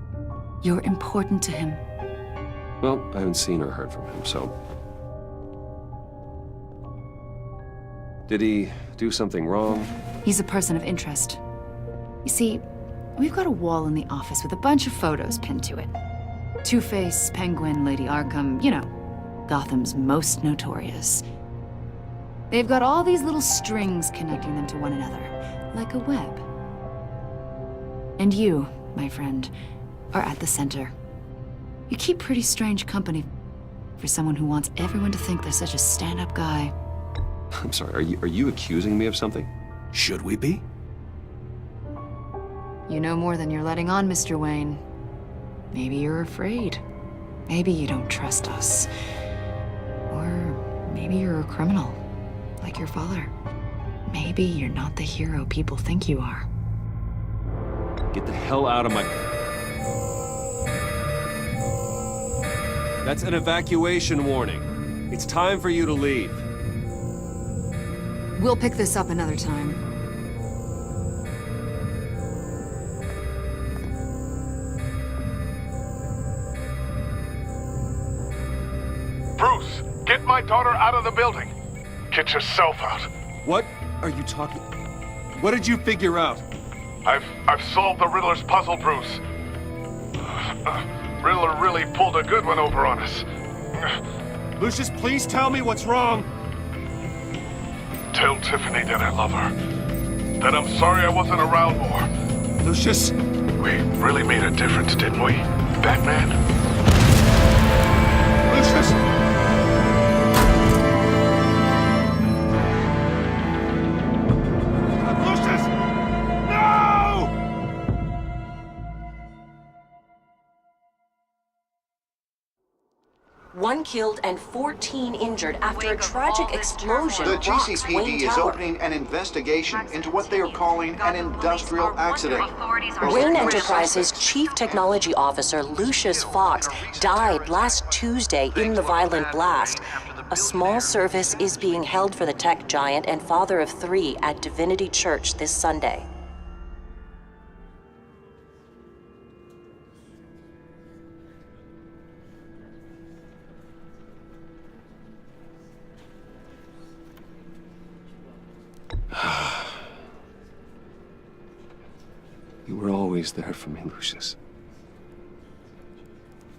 You're important to him. Well, I haven't seen or heard from him, so... Did he do something wrong? He's a person of interest. You see, we've got a wall in the office with a bunch of photos pinned to it. Two-Face, Penguin, Lady Arkham, you know, Gotham's most notorious. They've got all these little strings connecting them to one another, like a web. And you, my friend, are at the center. You keep pretty strange company for someone who wants everyone to think they're such a stand-up guy. I'm sorry, are you accusing me of something? Should we be? You know more than you're letting on, Mr. Wayne. Maybe you're afraid. Maybe you don't trust us. Or maybe you're a criminal, like your father. Maybe you're not the hero people think you are. Get the hell out of my... That's an evacuation warning. It's time for you to leave. We'll pick this up another time. Bruce, get my daughter out of the building. Get yourself out. What are you talking... What did you figure out? I've solved the Riddler's puzzle, Bruce. Riddler really pulled a good one over on us. Lucius, please tell me what's wrong. Tell Tiffany that I love her. That I'm sorry I wasn't around more. Lucius? We really made a difference, didn't we, Batman? Lucius! One killed and 14 injured after a tragic explosion The rocks Wayne GCPD is Tower. opening an investigation into what they are calling an industrial accident. Wayne Enterprises Chief Technology Officer Lucius Fox died last Tuesday in the violent blast. A small service is being held for the tech giant and father of 3 at Divinity Church this Sunday. You were always there for me, Lucius.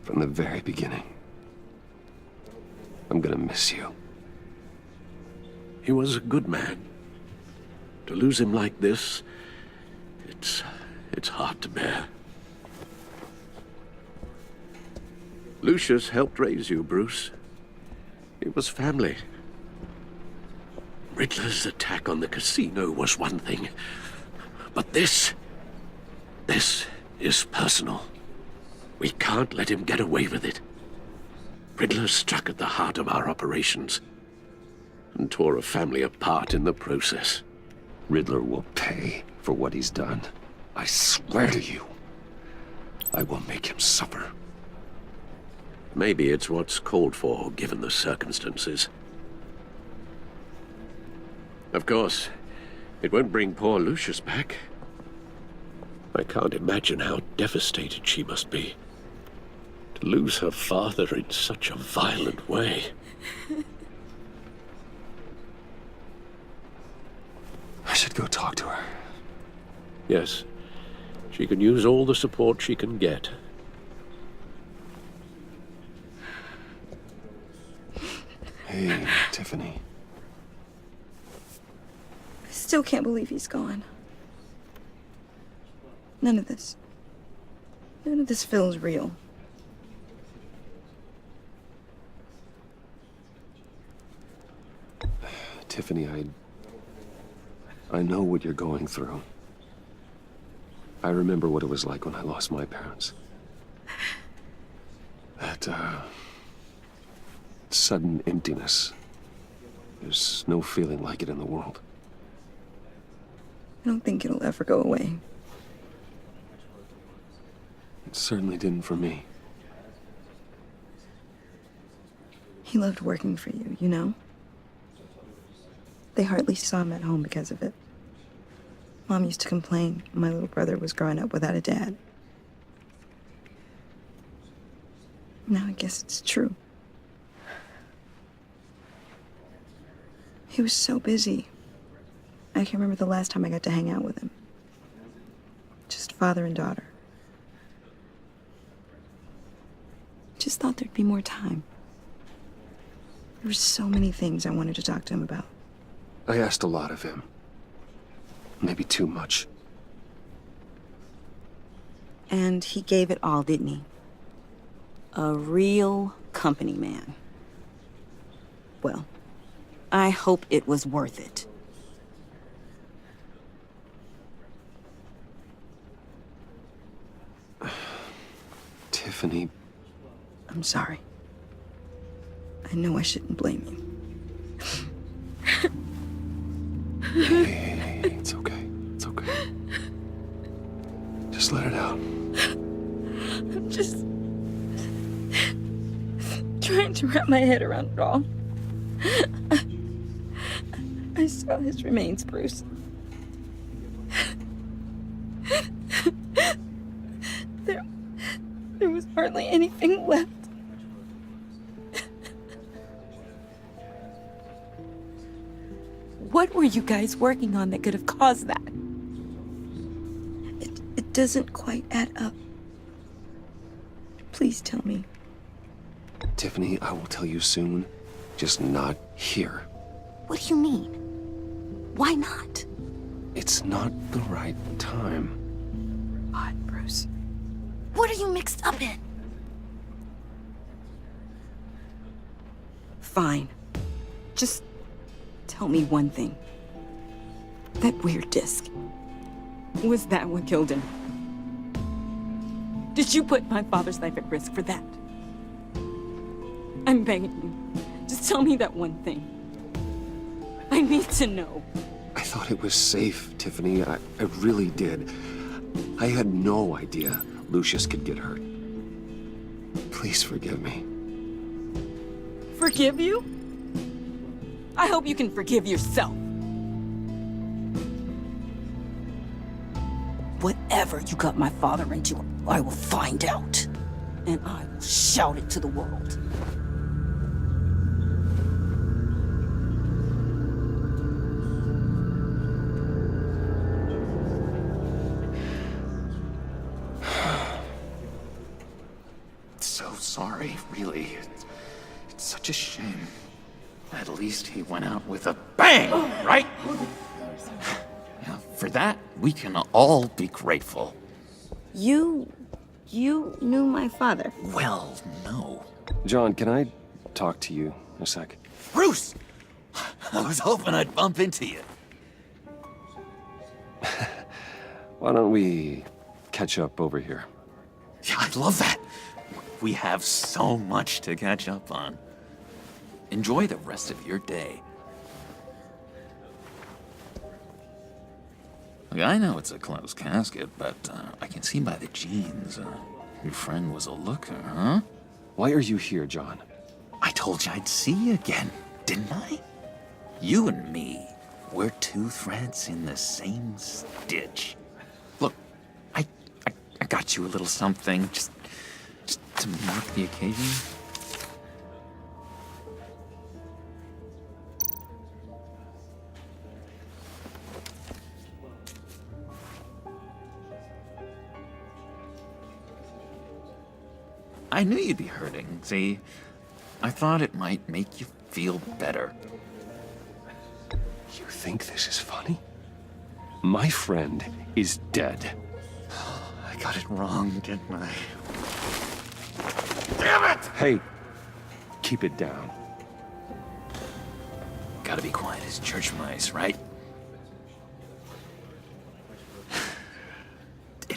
From the very beginning. I'm gonna miss you. He was a good man. To lose him like this, it's hard to bear. Lucius helped raise you, Bruce. It was family. Riddler's attack on the casino was one thing, but this is personal. We can't let him get away with it. Riddler struck at the heart of our operations and tore a family apart in the process. Riddler will pay for what he's done. I swear to you. I will make him suffer. Maybe it's what's called for, given the circumstances. Of course, it won't bring poor Lucius back. I can't imagine how devastated she must be. To lose her father in such a violent way. I should go talk to her. Yes, she can use all the support she can get. Hey, Tiffany. I still can't believe he's gone. None of this feels real. Tiffany, I know what you're going through. I remember what it was like when I lost my parents. That, sudden emptiness. There's no feeling like it in the world. I don't think it'll ever go away. It certainly didn't for me. He loved working for you, you know? They hardly saw him at home because of it. Mom used to complain my little brother was growing up without a dad. Now I guess it's true. He was so busy. I can't remember the last time I got to hang out with him. Just father and daughter. Just thought there'd be more time. There were so many things I wanted to talk to him about. I asked a lot of him. Maybe too much. And he gave it all, didn't he? A real company man. Well, I hope it was worth it. Tiffany, I'm sorry. I know I shouldn't blame you. hey, it's okay. It's okay. Just let it out. I'm just trying to wrap my head around it all. I saw his remains, Bruce. There was hardly anything left. What were you guys working on that could have caused that? It doesn't quite add up. Please tell me. Tiffany, I will tell you soon. Just not here. What do you mean? Why not? It's not the right time. What, Bruce? What are you mixed up in? Fine. Just tell me one thing. That weird disc. Was that what killed him? Did you put my father's life at risk for that? I'm begging you. Just tell me that one thing. I need to know. I thought it was safe, Tiffany. I really did. I had no idea Lucius could get hurt. Please forgive me. Forgive you? I hope you can forgive yourself. Whatever you got my father into, I will find out. And I will shout it to the world. So sorry, really. It's such a shame. At least he went out with a bang, right? Yeah, for that, we can all be grateful. You knew my father. Well, no. John, can I talk to you a sec? Bruce! I was hoping I'd bump into you. Why don't we catch up over here? Yeah, I'd love that. We have so much to catch up on. Enjoy the rest of your day. Look, I know it's a closed casket, but I can see by the jeans, your friend was a looker, huh? Why are you here, John? I told you I'd see you again, didn't I? You and me, we're two threads in the same stitch. Look, I got you a little something, just to mark the occasion. I knew you'd be hurting, see? I thought it might make you feel better. You think this is funny? My friend is dead. I got it wrong, didn't I? Damn it! Hey, keep it down. Gotta be quiet as church mice, right? It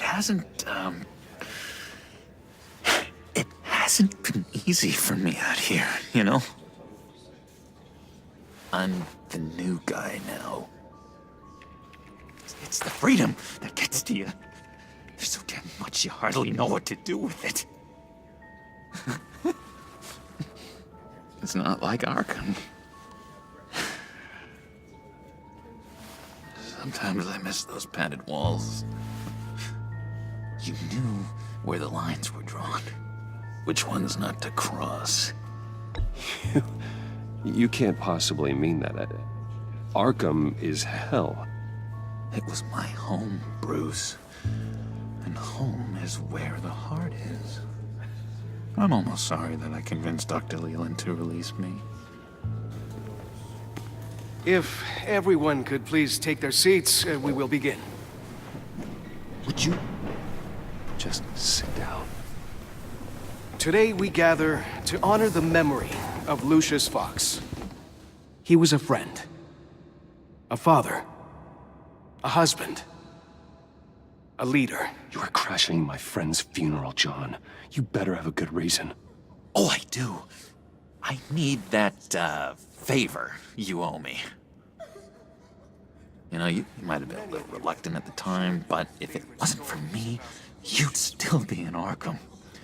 hasn't been easy for me out here, you know? I'm the new guy now. It's the freedom that gets to you. There's so damn much you hardly know what to do with it. It's not like Arkham. Sometimes I miss those padded walls. You knew where the lines were drawn. Which ones not to cross. You can't possibly mean that. Arkham is hell. It was my home, Bruce. And home is where the heart is. I'm almost sorry that I convinced Dr. Leland to release me. If everyone could please take their seats, we will begin. Would you just sit down? Today we gather to honor the memory of Lucius Fox. He was a friend, a father, a husband, a leader. You are crashing my friend's funeral, John. You better have a good reason. Oh, I do. I need that, favor you owe me. You know, you might have been a little reluctant at the time, but if it wasn't for me, you'd still be in Arkham.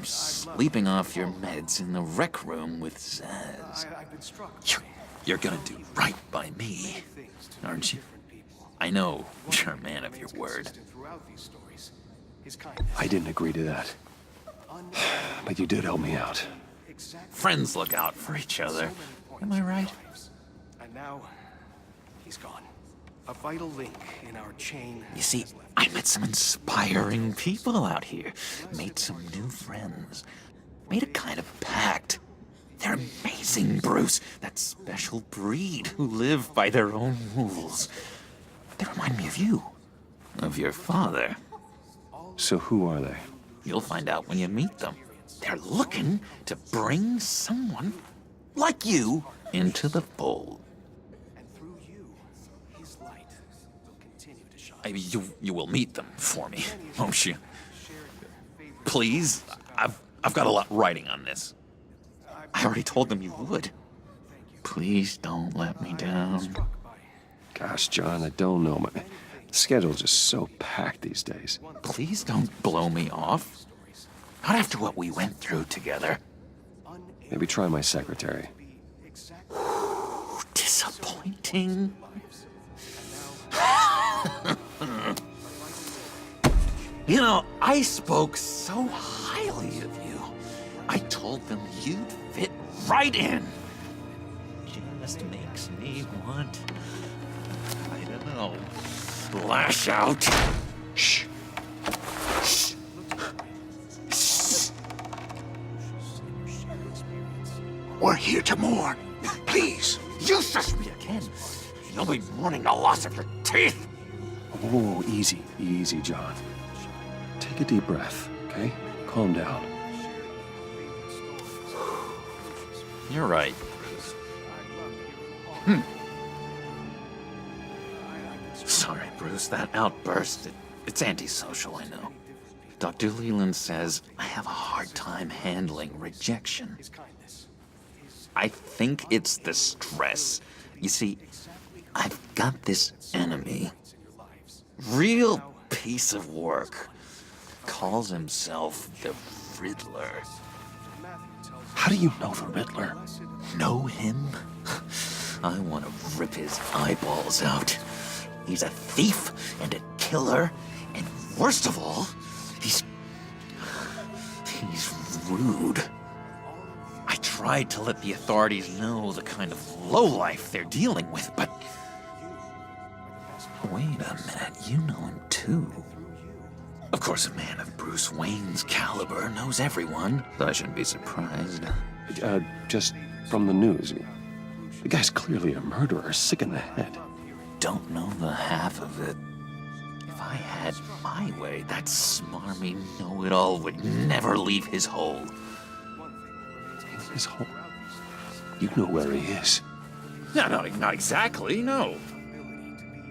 Sleeping off your meds in the rec room with Zaz. You're gonna do right by me, aren't you? I know you're a man of your word. I didn't agree to that. But you did help me out. Friends look out for each other. Am I right? And now, he's gone. A vital link in our chain. You see, I met some inspiring people out here. Made some new friends. Made a kind of pact. They're amazing, Bruce. That special breed who live by their own rules. They remind me of you. Of your father. So who are they? You'll find out when you meet them. They're looking to bring someone like you into the fold. You will meet them for me, won't you? Please, I've got a lot writing on this. I already told them you would. Please don't let me down. Gosh, John, I don't know. My schedule's just so packed these days. Please don't blow me off. Not after what we went through together. Maybe try my secretary. Disappointing. You know, I spoke so highly of you. I told them you'd fit right in. Just makes me want, I don't know, lash out. Shh. Shh. Shh. We're here to mourn. Please. You shush me again. You'll be mourning the loss of your teeth. Whoa, easy, easy, John. Take a deep breath, okay? Calm down. You're right. Sorry, Bruce, that outburst, it's antisocial, I know. Dr. Leland says I have a hard time handling rejection. I think it's the stress. You see, I've got this enemy. Real piece of work. Calls himself the Riddler. How do you know the Riddler? Know him? I want to rip his eyeballs out. He's a thief and a killer, and worst of all, he's rude. I tried to let the authorities know the kind of lowlife they're dealing with, but... Wait a minute, you know him too. Of course, a man of Bruce Wayne's caliber knows everyone, so I shouldn't be surprised. Just from the news. The guy's clearly a murderer, sick in the head. Don't know the half of it. If I had my way, that smarmy know-it-all would never leave his hole. His hole? You know where he is. No, not exactly, no.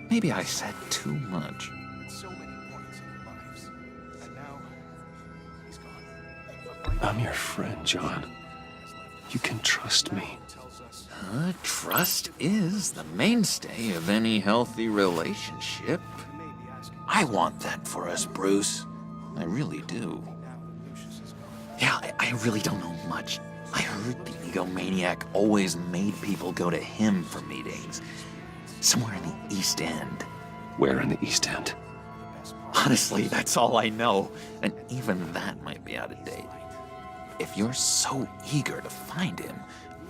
Maybe I said too much. I'm your friend, John. You can trust me. Trust is the mainstay of any healthy relationship. I want that for us, Bruce. I really do. Yeah, I really don't know much. I heard the egomaniac always made people go to him for meetings. Somewhere in the East End. Where in the East End? Honestly, that's all I know. And even that might be out of date. If you're so eager to find him,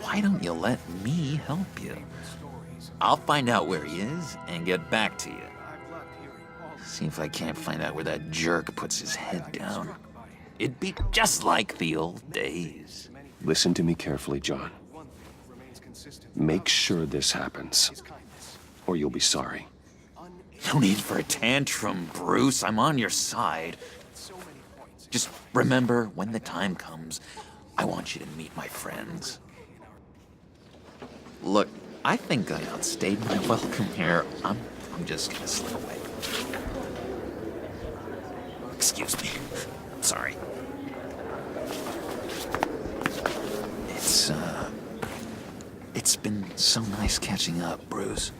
why don't you let me help you? I'll find out where he is and get back to you. See if I can't find out where that jerk puts his head down. It'd be just like the old days. Listen to me carefully, John. Make sure this happens, or you'll be sorry. No need for a tantrum, Bruce. I'm on your side. Just remember, when the time comes, I want you to meet my friends. Look, I think I outstayed my welcome here. I'm just gonna slip away. Excuse me. Sorry. It's been so nice catching up, Bruce.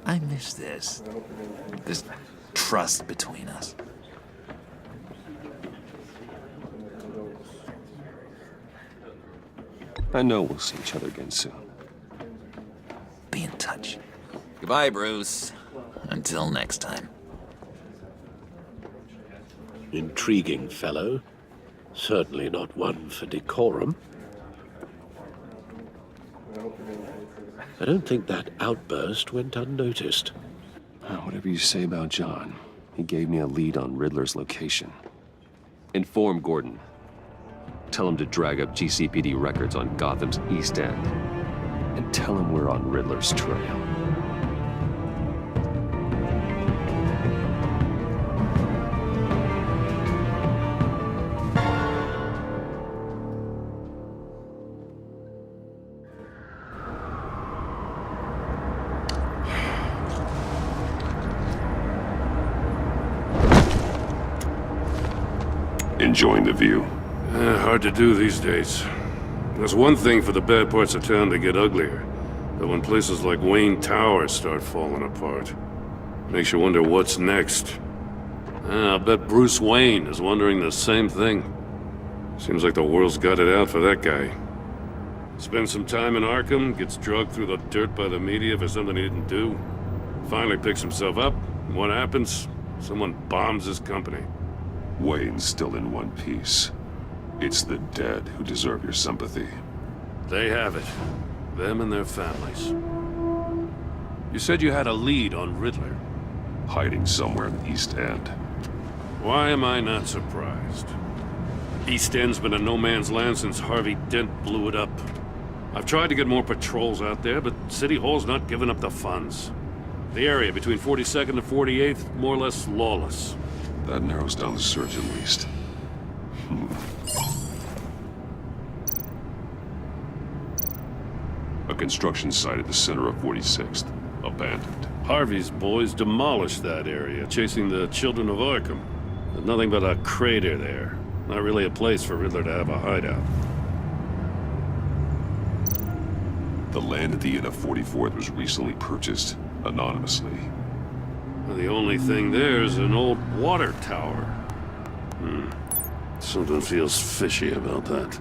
I miss this. This trust between us. I know we'll see each other again soon. Be in touch. Goodbye, Bruce. Until next time. Intriguing fellow. Certainly not one for decorum. I don't think that outburst went unnoticed. Whatever you say about John, he gave me a lead on Riddler's location. Inform Gordon. Tell him to drag up GCPD records on Gotham's East End. And tell him we're on Riddler's trail. Enjoying the view? Hard to do these days. There's one thing for the bad parts of town to get uglier, but when places like Wayne Tower start falling apart, makes you wonder what's next. I'll bet Bruce Wayne is wondering the same thing. Seems like the world's got it out for that guy. Spends some time in Arkham, gets drugged through the dirt by the media for something he didn't do. Finally picks himself up, and what happens? Someone bombs his company. Wayne's still in one piece. It's the dead who deserve your sympathy. They have it. Them and their families. You said you had a lead on Riddler. Hiding somewhere in the East End. Why am I not surprised? East End's been a no-man's land since Harvey Dent blew it up. I've tried to get more patrols out there, but City Hall's not giving up the funds. The area between 42nd and 48th, more or less lawless. That narrows down the search at least. A construction site at the center of 46th. Abandoned. Harvey's boys demolished that area, chasing the children of Arkham. There's nothing but a crater there. Not really a place for Riddler to have a hideout. The land at the end of 44th was recently purchased, anonymously. Well, the only thing there is an old water tower. Something feels fishy about that.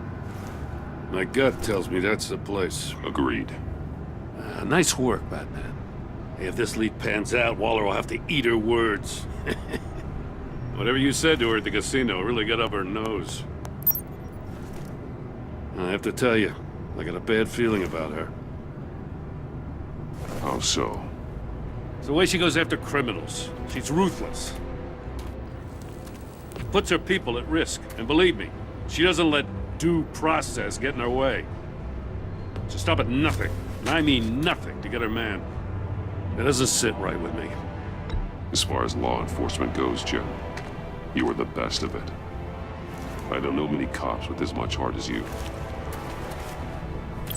My gut tells me that's the place. Agreed. Nice work, Batman. Hey, if this leak pans out, Waller will have to eat her words. Whatever you said to her at the casino really got up her nose. I have to tell you, I got a bad feeling about her. How so? It's the way she goes after criminals. She's ruthless. Puts her people at risk. And believe me, she doesn't let due process get in her way. She'll stop at nothing, and I mean nothing, to get her man. It doesn't sit right with me. As far as law enforcement goes, Jim, you are the best of it. I don't know many cops with as much heart as you.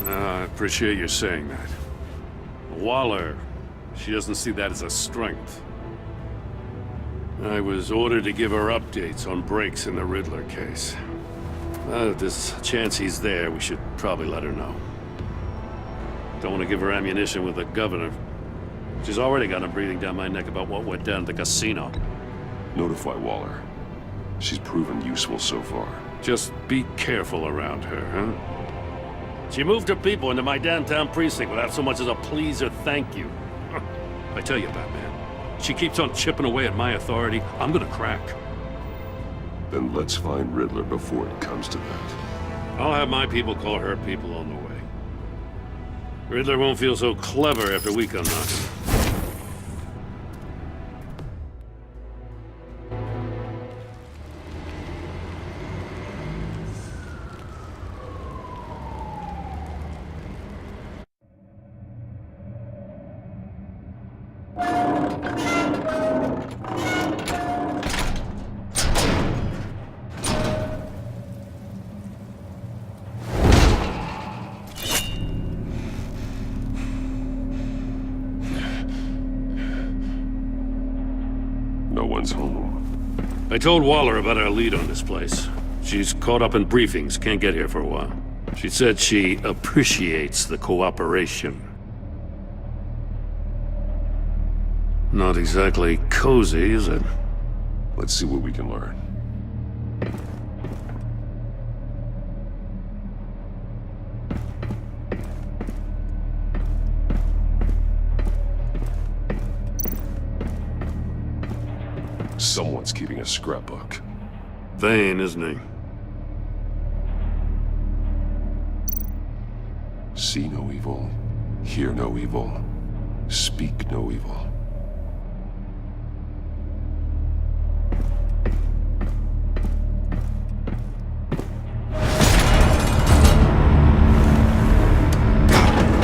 I appreciate you saying that. Waller, she doesn't see that as a strength. I was ordered to give her updates on breaks in the Riddler case. If there's a chance he's there, we should probably let her know. Don't want to give her ammunition with the governor. She's already got him breathing down my neck about what went down at the casino. Notify Waller. She's proven useful so far. Just be careful around her, huh? She moved her people into my downtown precinct without so much as a please or thank you. I tell you, Batman, she keeps on chipping away at my authority, I'm gonna crack. Then let's find Riddler before it comes to that. I'll have my people call her people on the way. Riddler won't feel so clever after we come knocking. No one's home. I told Waller about our lead on this place. She's caught up in briefings, can't get here for a while. She said she appreciates the cooperation. Not exactly cozy, is it? Let's see what we can learn. Someone's keeping a scrapbook. Vain, isn't he? See no evil, hear no evil, speak no evil.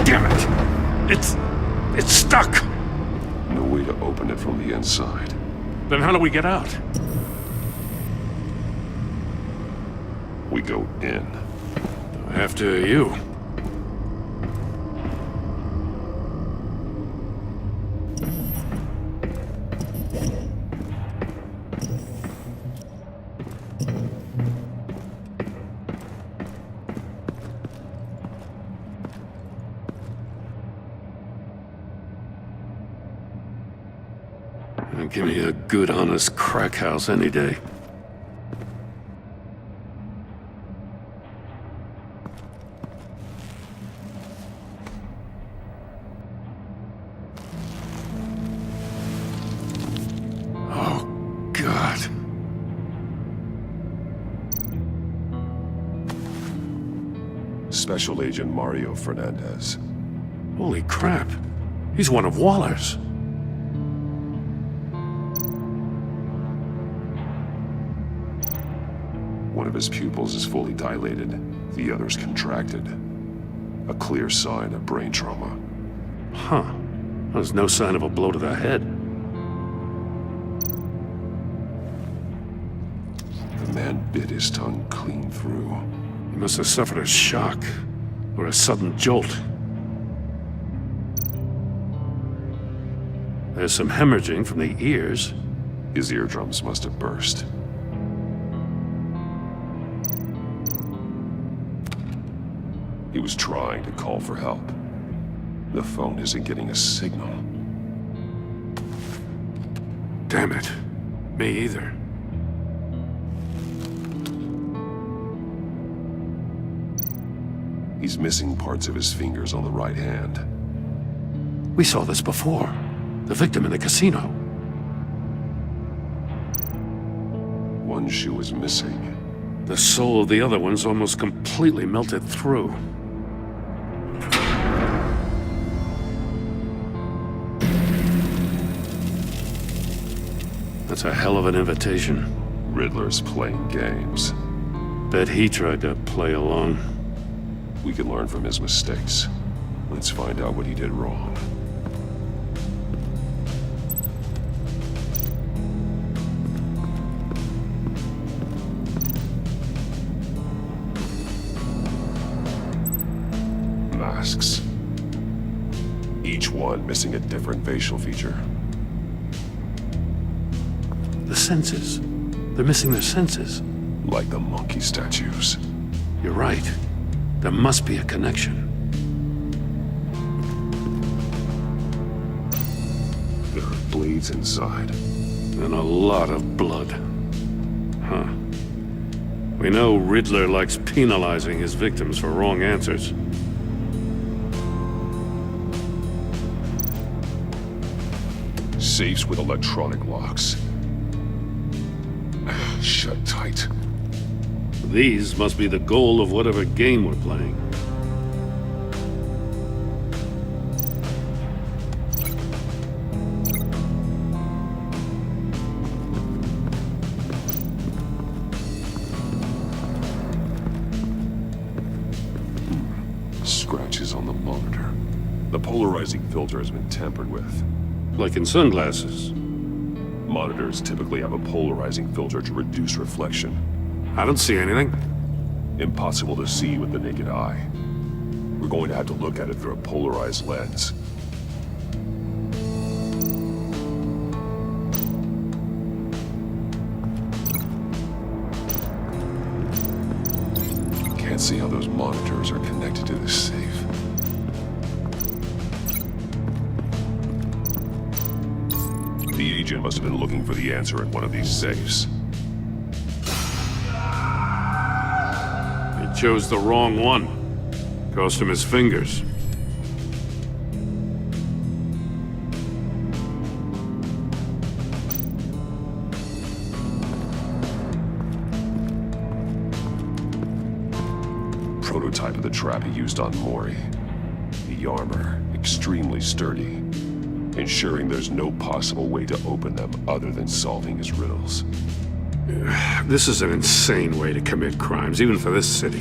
Damn it! It's stuck! No way to open it from the inside. Then how do we get out? We go in. After you. Give me a good, honest crack house any day. Oh, God. Special Agent Mario Fernandez. Holy crap. He's one of Waller's. One of his pupils is fully dilated, the other's contracted. A clear sign of brain trauma. Huh. There's no sign of a blow to the head. The man bit his tongue clean through. He must have suffered a shock, or a sudden jolt. There's some hemorrhaging from the ears. His eardrums must have burst. He was trying to call for help. The phone isn't getting a signal. Damn it. Me either. He's missing parts of his fingers on the right hand. We saw this before. The victim in the casino. One shoe is missing. The sole of the other one's almost completely melted through. That's a hell of an invitation. Riddler's playing games. Bet he tried to play along. We can learn from his mistakes. Let's find out what he did wrong. Masks. Each one missing a different facial feature. The senses. They're missing their senses. Like the monkey statues. You're right. There must be a connection. There are blades inside. And a lot of blood. Huh. We know Riddler likes penalizing his victims for wrong answers. Safes with electronic locks. Shut tight. These must be the goal of whatever game we're playing. Scratches on the monitor. The polarizing filter has been tampered with. Like in sunglasses. Monitors typically have a polarizing filter to reduce reflection. I don't see anything. Impossible to see with the naked eye. We're going to have to look at it through a polarized lens. Let's see how those monitors are connected to this safe. The agent must have been looking for the answer at one of these safes. He chose the wrong one. Cost him his fingers. Prototype of the trap he used on Mori. The armor, extremely sturdy, ensuring there's no possible way to open them other than solving his riddles. This is an insane way to commit crimes, even for this city.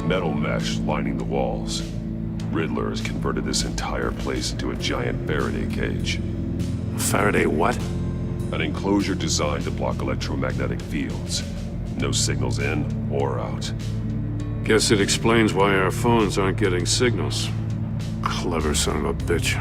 Metal mesh lining the walls. Riddler has converted this entire place into a giant Faraday cage. Faraday what? An enclosure designed to block electromagnetic fields. No signals in or out. Guess it explains why our phones aren't getting signals. Clever son of a bitch.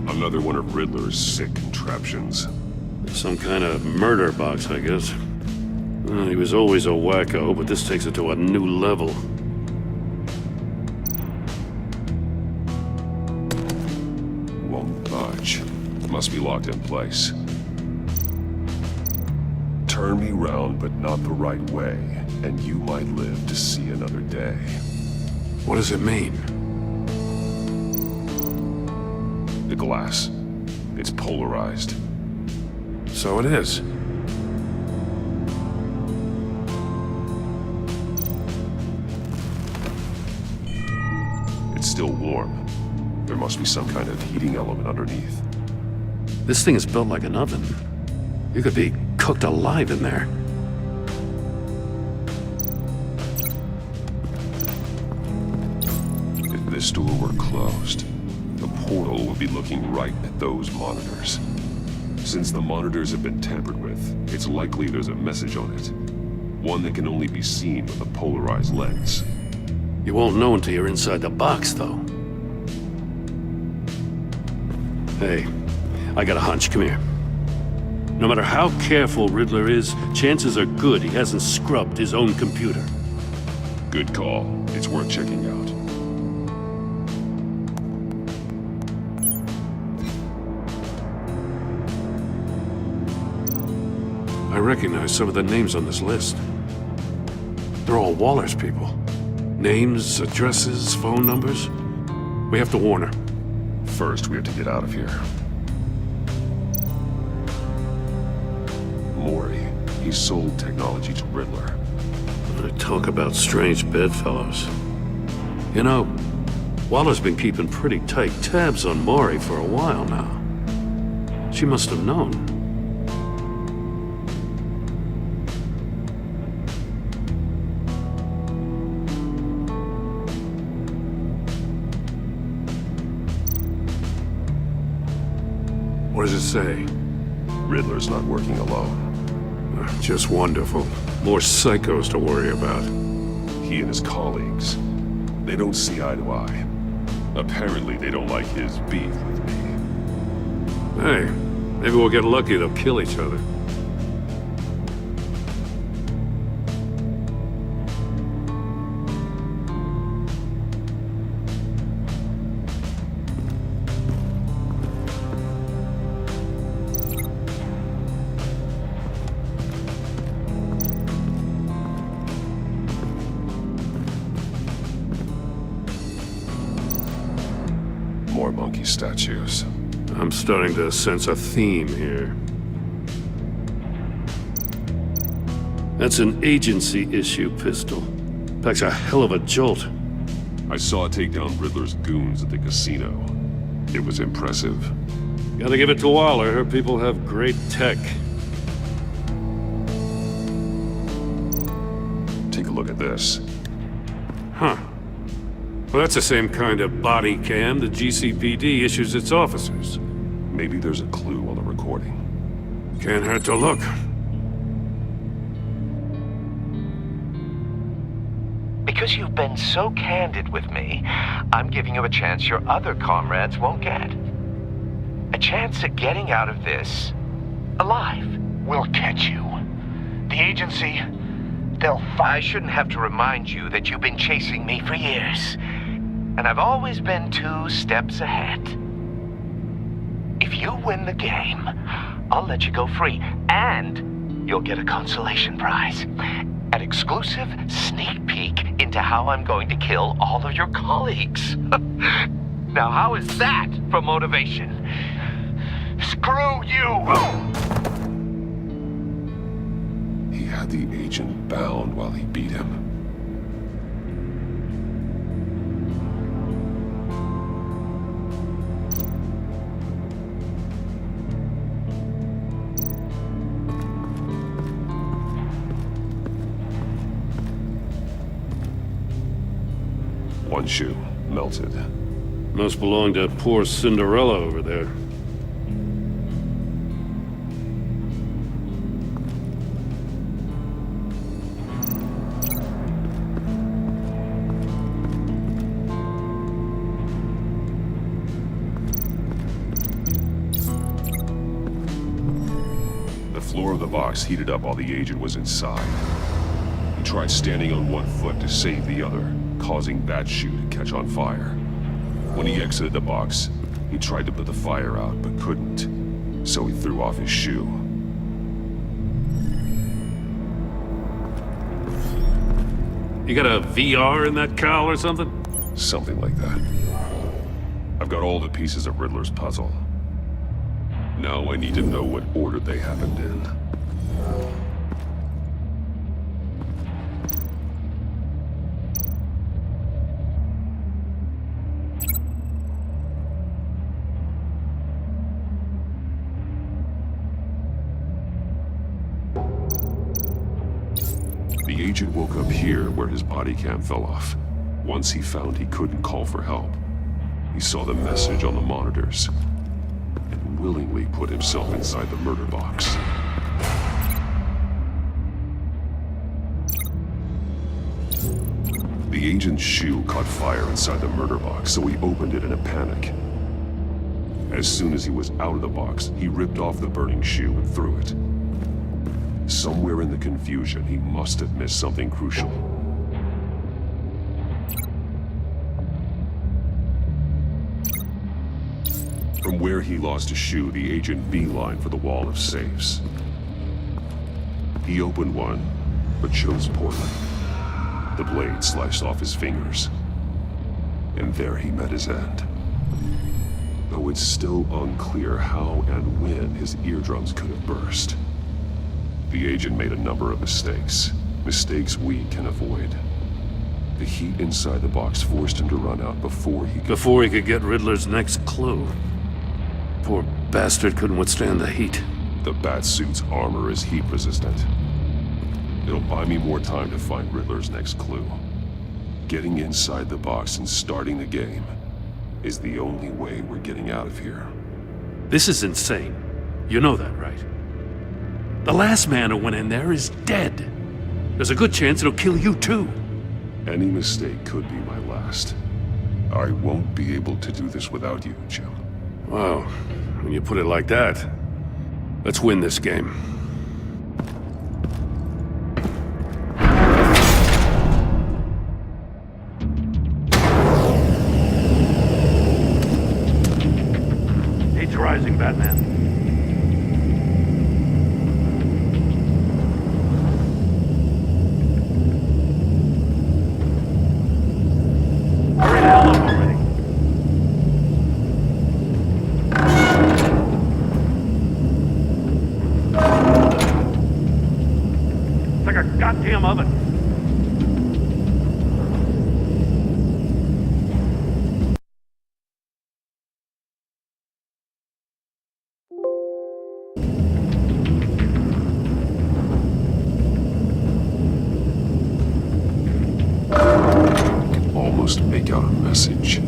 Another one of Riddler's sick contraptions. Some kind of murder box, I guess. He was always a wacko, but this takes it to a new level. Won't budge. Must be locked in place. Turn me round, but not the right way, and you might live to see another day. What does it mean? The glass. It's polarized. So it is. It's still warm. There must be some kind of heating element underneath. This thing is built like an oven. You could be cooked alive in there. If this door were closed, the portal would be looking right at those monitors. Since the monitors have been tampered with, it's likely there's a message on it. One that can only be seen with a polarized lens. You won't know until you're inside the box, though. Hey, I got a hunch. Come here. No matter how careful Riddler is, chances are good he hasn't scrubbed his own computer. Good call. It's worth checking out. I recognize some of the names on this list. They're all Waller's people. Names, addresses, phone numbers. We have to warn her. First, we have to get out of here. Mori. He sold technology to Riddler. Talk about strange bedfellows. You know, Waller's been keeping pretty tight tabs on Mori for a while now. She must have known. What does it say? Riddler's not working alone. Just wonderful. More psychos to worry about. He and his colleagues, they don't see eye to eye. Apparently, they don't like his beef with me. Hey, maybe we'll get lucky they'll kill each other. More monkey statues. I'm starting to sense a theme here. That's an agency-issue pistol. Packs a hell of a jolt. I saw it take down Riddler's goons at the casino. It was impressive. Gotta give it to Waller. Her people have great tech. Take a look at this. Huh. Well, that's the same kind of body cam the GCPD issues its officers. Maybe there's a clue on the recording. Can't hurt to look. Be Because you've been so candid with me, I'm giving you a chance your other comrades won't get. A chance at getting out of this alive. We'll catch you. The agency, they'll I shouldn't have to remind you that you've been chasing me for years. And I've always been 2 steps ahead. If you win the game, I'll let you go free, and you'll get a consolation prize. An exclusive sneak peek into how I'm going to kill all of your colleagues. Now, how is that for motivation? Screw you! He had the agent bound while he beat him. One shoe, melted. Must belong to poor Cinderella over there. The floor of the box heated up while the agent was inside. He tried standing on one foot to save the other, causing that shoe to catch on fire. When he exited the box, he tried to put the fire out, but couldn't, so he threw off his shoe. You got a VR in that cowl or something? Something like that. I've got all the pieces of Riddler's puzzle. Now I need to know what order they happened in. The agent woke up here where his body cam fell off. Once he found he couldn't call for help, he saw the message on the monitors and willingly put himself inside the murder box. The agent's shoe caught fire inside the murder box, so he opened it in a panic. As soon as he was out of the box, he ripped off the burning shoe and threw it. Somewhere in the confusion, he must have missed something crucial. From where he lost a shoe, the agent beelined for the wall of safes. He opened one, but chose poorly. The blade sliced off his fingers. And there he met his end. Though it's still unclear how and when his eardrums could have burst. The agent made a number of mistakes. Mistakes we can avoid. The heat inside the box forced him to run out before he could get Riddler's next clue. Poor bastard couldn't withstand the heat. The Batsuit's armor is heat resistant. It'll buy me more time to find Riddler's next clue. Getting inside the box and starting the game is the only way we're getting out of here. This is insane. You know that, right? The last man who went in there is dead. There's a good chance it'll kill you too. Any mistake could be my last. I won't be able to do this without you, Jim. Wow, when you put it like that, let's win this game. Heat's rising, Batman. Goddamn oven. I can almost make out a message.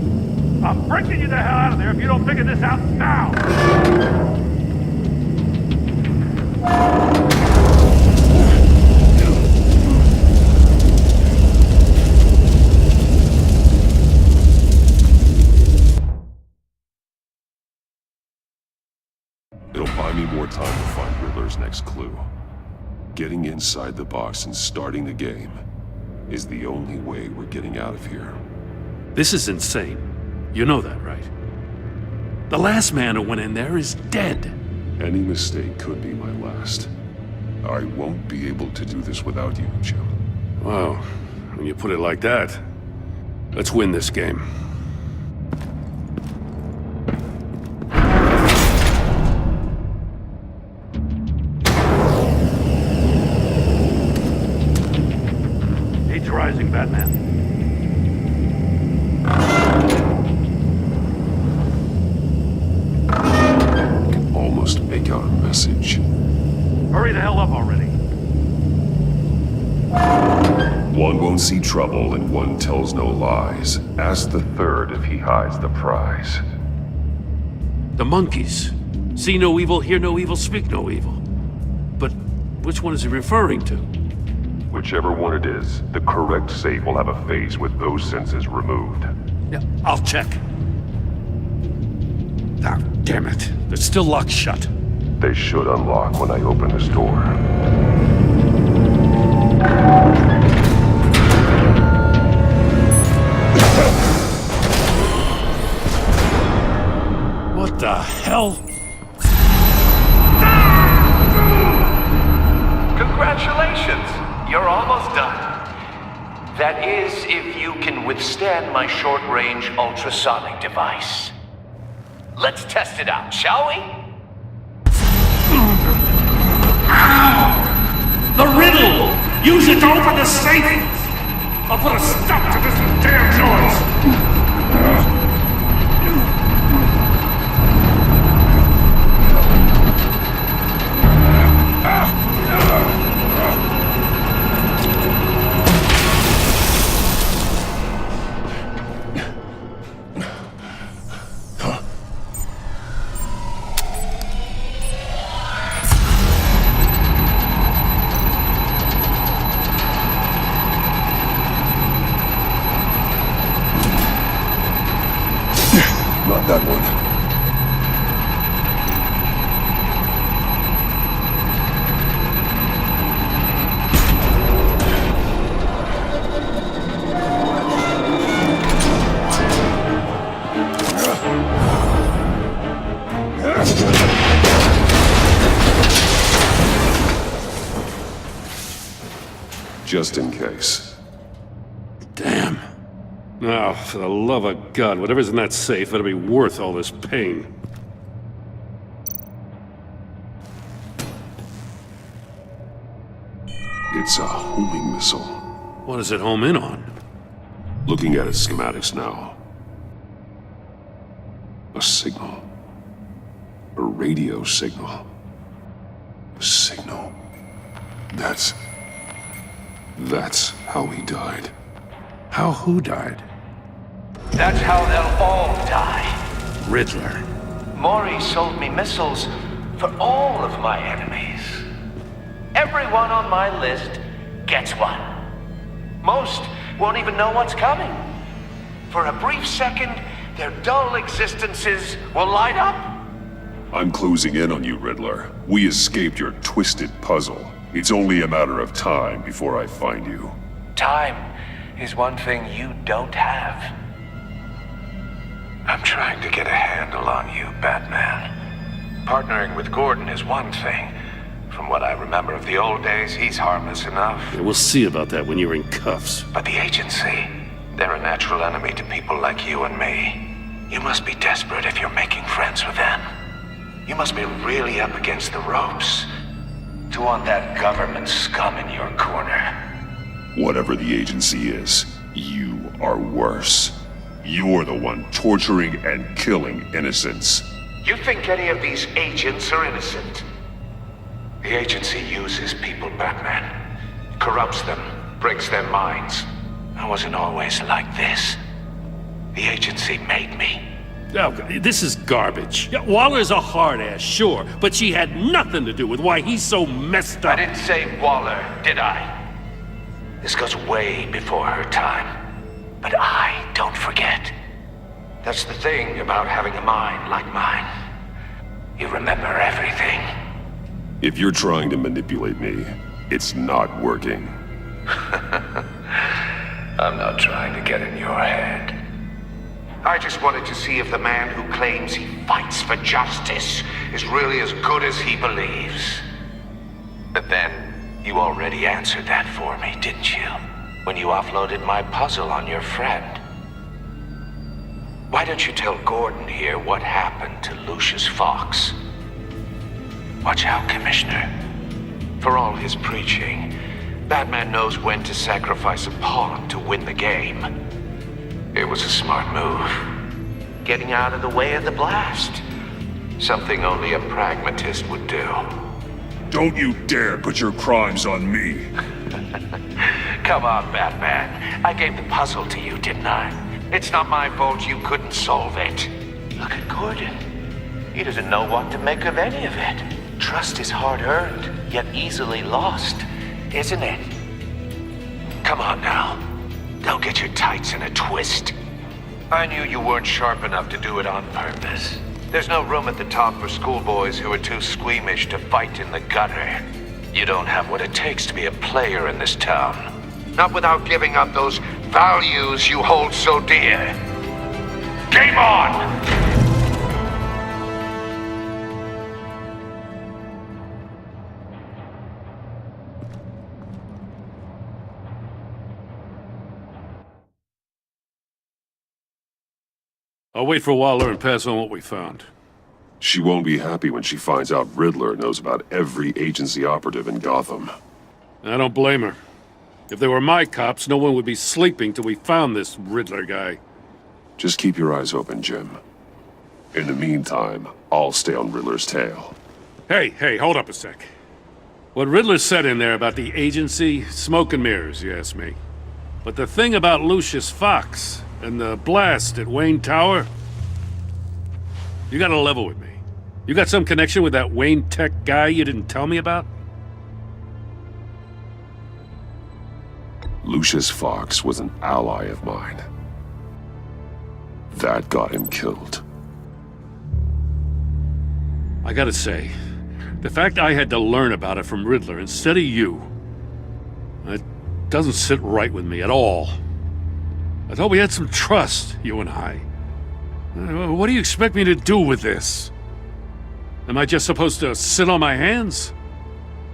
I'm breaking you the hell out of there if you don't figure this out now! next clue. Getting inside the box and starting the game is the only way we're getting out of here. This is insane. You know that, right? The last man who went in there is dead. Any mistake could be my last. I won't be able to do this without you, Jim. Well, when you put it like that, let's win this game. Heat's rising, Batman. Almost make out a message. Hurry the hell up already. One won't see trouble and one tells no lies. Ask the third if he hides the prize. The monkeys. See no evil, hear no evil, speak no evil. But which one is he referring to? Whichever one it is, the correct safe will have a face with those senses removed. Yeah, I'll check. Ah, damn it. They're still locked shut. They should unlock when I open this door. What the hell? Congratulations! You're almost done. That is, if you can withstand my short-range ultrasonic device. Let's test it out, shall we? The riddle! Use it to open the safe! I'll put a stop to this damn noise! Not that one. Just in case. Damn. Now, for the love of God, whatever's in that safe better be worth all this pain. It's a homing missile. What does it home in on? Looking at its schematics now. A signal. A radio signal. A signal. That's how he died. How who died? That's how they'll all die. Riddler. Maury sold me missiles for all of my enemies. Everyone on my list gets one. Most won't even know what's coming. For a brief second, their dull existences will light up. I'm closing in on you, Riddler. We escaped your twisted puzzle. It's only a matter of time before I find you. Time is one thing you don't have. I'm trying to get a handle on you, Batman. Partnering with Gordon is one thing. From what I remember of the old days, he's harmless enough. Yeah, we'll see about that when you're in cuffs. But the agency, they're a natural enemy to people like you and me. You must be desperate if you're making friends with them. You must be really up against the ropes to want that government scum in your corner. Whatever the agency is, you are worse. You're the one torturing and killing innocents. You think any of these agents are innocent? The agency uses people, Batman. Corrupts them, breaks their minds. I wasn't always like this. The agency made me. Oh, this is garbage. Yeah, Waller's a hard ass, sure, but she had nothing to do with why he's so messed up. I didn't say Waller, did I? This goes way before her time. But I don't forget. That's the thing about having a mind like mine. You remember everything. If you're trying to manipulate me, it's not working. I'm not trying to get in your head. I just wanted to see if the man who claims he fights for justice is really as good as he believes. But then, you already answered that for me, didn't you? When you offloaded my puzzle on your friend. Why don't you tell Gordon here what happened to Lucius Fox? Watch out, Commissioner. For all his preaching, Batman knows when to sacrifice a pawn to win the game. It was a smart move. Getting out of the way of the blast. Something only a pragmatist would do. Don't you dare put your crimes on me! Come on, Batman. I gave the puzzle to you, didn't I? It's not my fault you couldn't solve it. Look at Gordon. He doesn't know what to make of any of it. Trust is hard-earned, yet easily lost, isn't it? Come on now. Don't get your tights in a twist. I knew you weren't sharp enough to do it on purpose. There's no room at the top for schoolboys who are too squeamish to fight in the gutter. You don't have what it takes to be a player in this town. Not without giving up those values you hold so dear. Game on! I'll wait for Waller and pass on what we found. She won't be happy when she finds out Riddler knows about every agency operative in Gotham. I don't blame her. If they were my cops, no one would be sleeping till we found this Riddler guy. Just keep your eyes open, Jim. In the meantime, I'll stay on Riddler's tail. Hey, hold up a sec. What Riddler said in there about the agency, smoke and mirrors, you ask me. But the thing about Lucius Fox and the blast at Wayne Tower, you gotta level with me. You got some connection with that Wayne Tech guy you didn't tell me about? Lucius Fox was an ally of mine. That got him killed. I gotta say, the fact I had to learn about it from Riddler instead of you, it doesn't sit right with me at all. I thought we had some trust, you and I. What do you expect me to do with this? Am I just supposed to sit on my hands?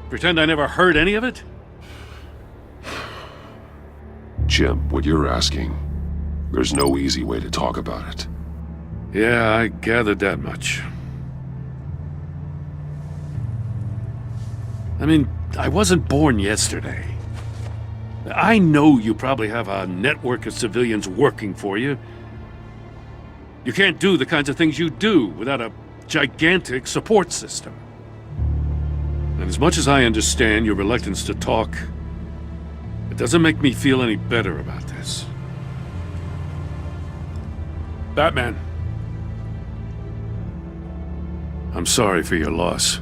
Pretend I never heard any of it? Jim, what you're asking, there's no easy way to talk about it. Yeah, I gathered that much. I mean, I wasn't born yesterday. I know you probably have a network of civilians working for you. You can't do the kinds of things you do without a gigantic support system. And as much as I understand your reluctance to talk, it doesn't make me feel any better about this. Batman. I'm sorry for your loss.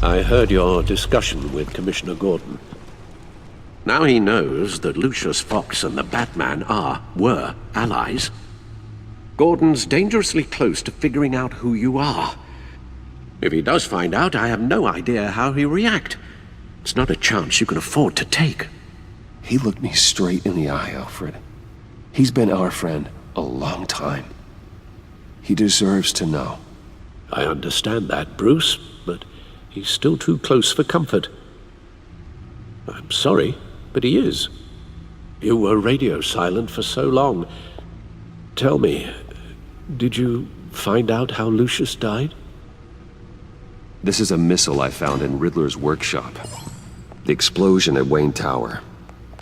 I heard your discussion with Commissioner Gordon. Now he knows that Lucius Fox and the Batman were allies. Gordon's dangerously close to figuring out who you are. If he does find out, I have no idea how he'll react. It's not a chance you can afford to take. He looked me straight in the eye, Alfred. He's been our friend a long time. He deserves to know. I understand that, Bruce, but he's still too close for comfort. I'm sorry, but he is. You were radio silent for so long. Tell me, did you find out how Lucius died? This is a missile I found in Riddler's workshop. The explosion at Wayne Tower.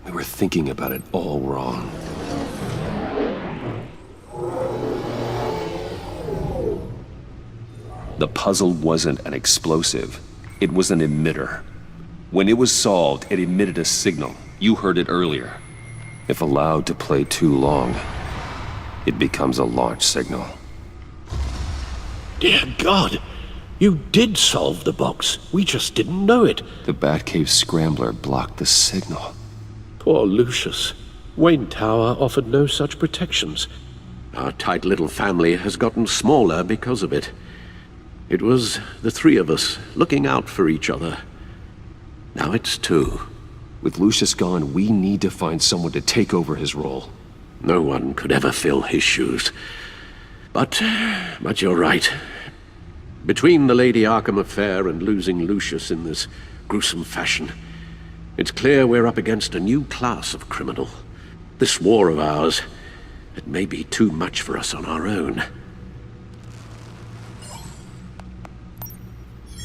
We were thinking about it all wrong. The puzzle wasn't an explosive. It was an emitter. When it was solved, it emitted a signal, You heard it earlier. If allowed to play too long, it becomes a launch signal. Dear God! You did solve the box. We just didn't know it. The Batcave scrambler blocked the signal. Poor Lucius. Wayne Tower offered no such protections. Our tight little family has gotten smaller because of it. It was the three of us looking out for each other. Now it's two. With Lucius gone, we need to find someone to take over his role. No one could ever fill his shoes. But you're right. Between the Lady Arkham affair and losing Lucius in this gruesome fashion, it's clear we're up against a new class of criminal. This war of ours, it may be too much for us on our own.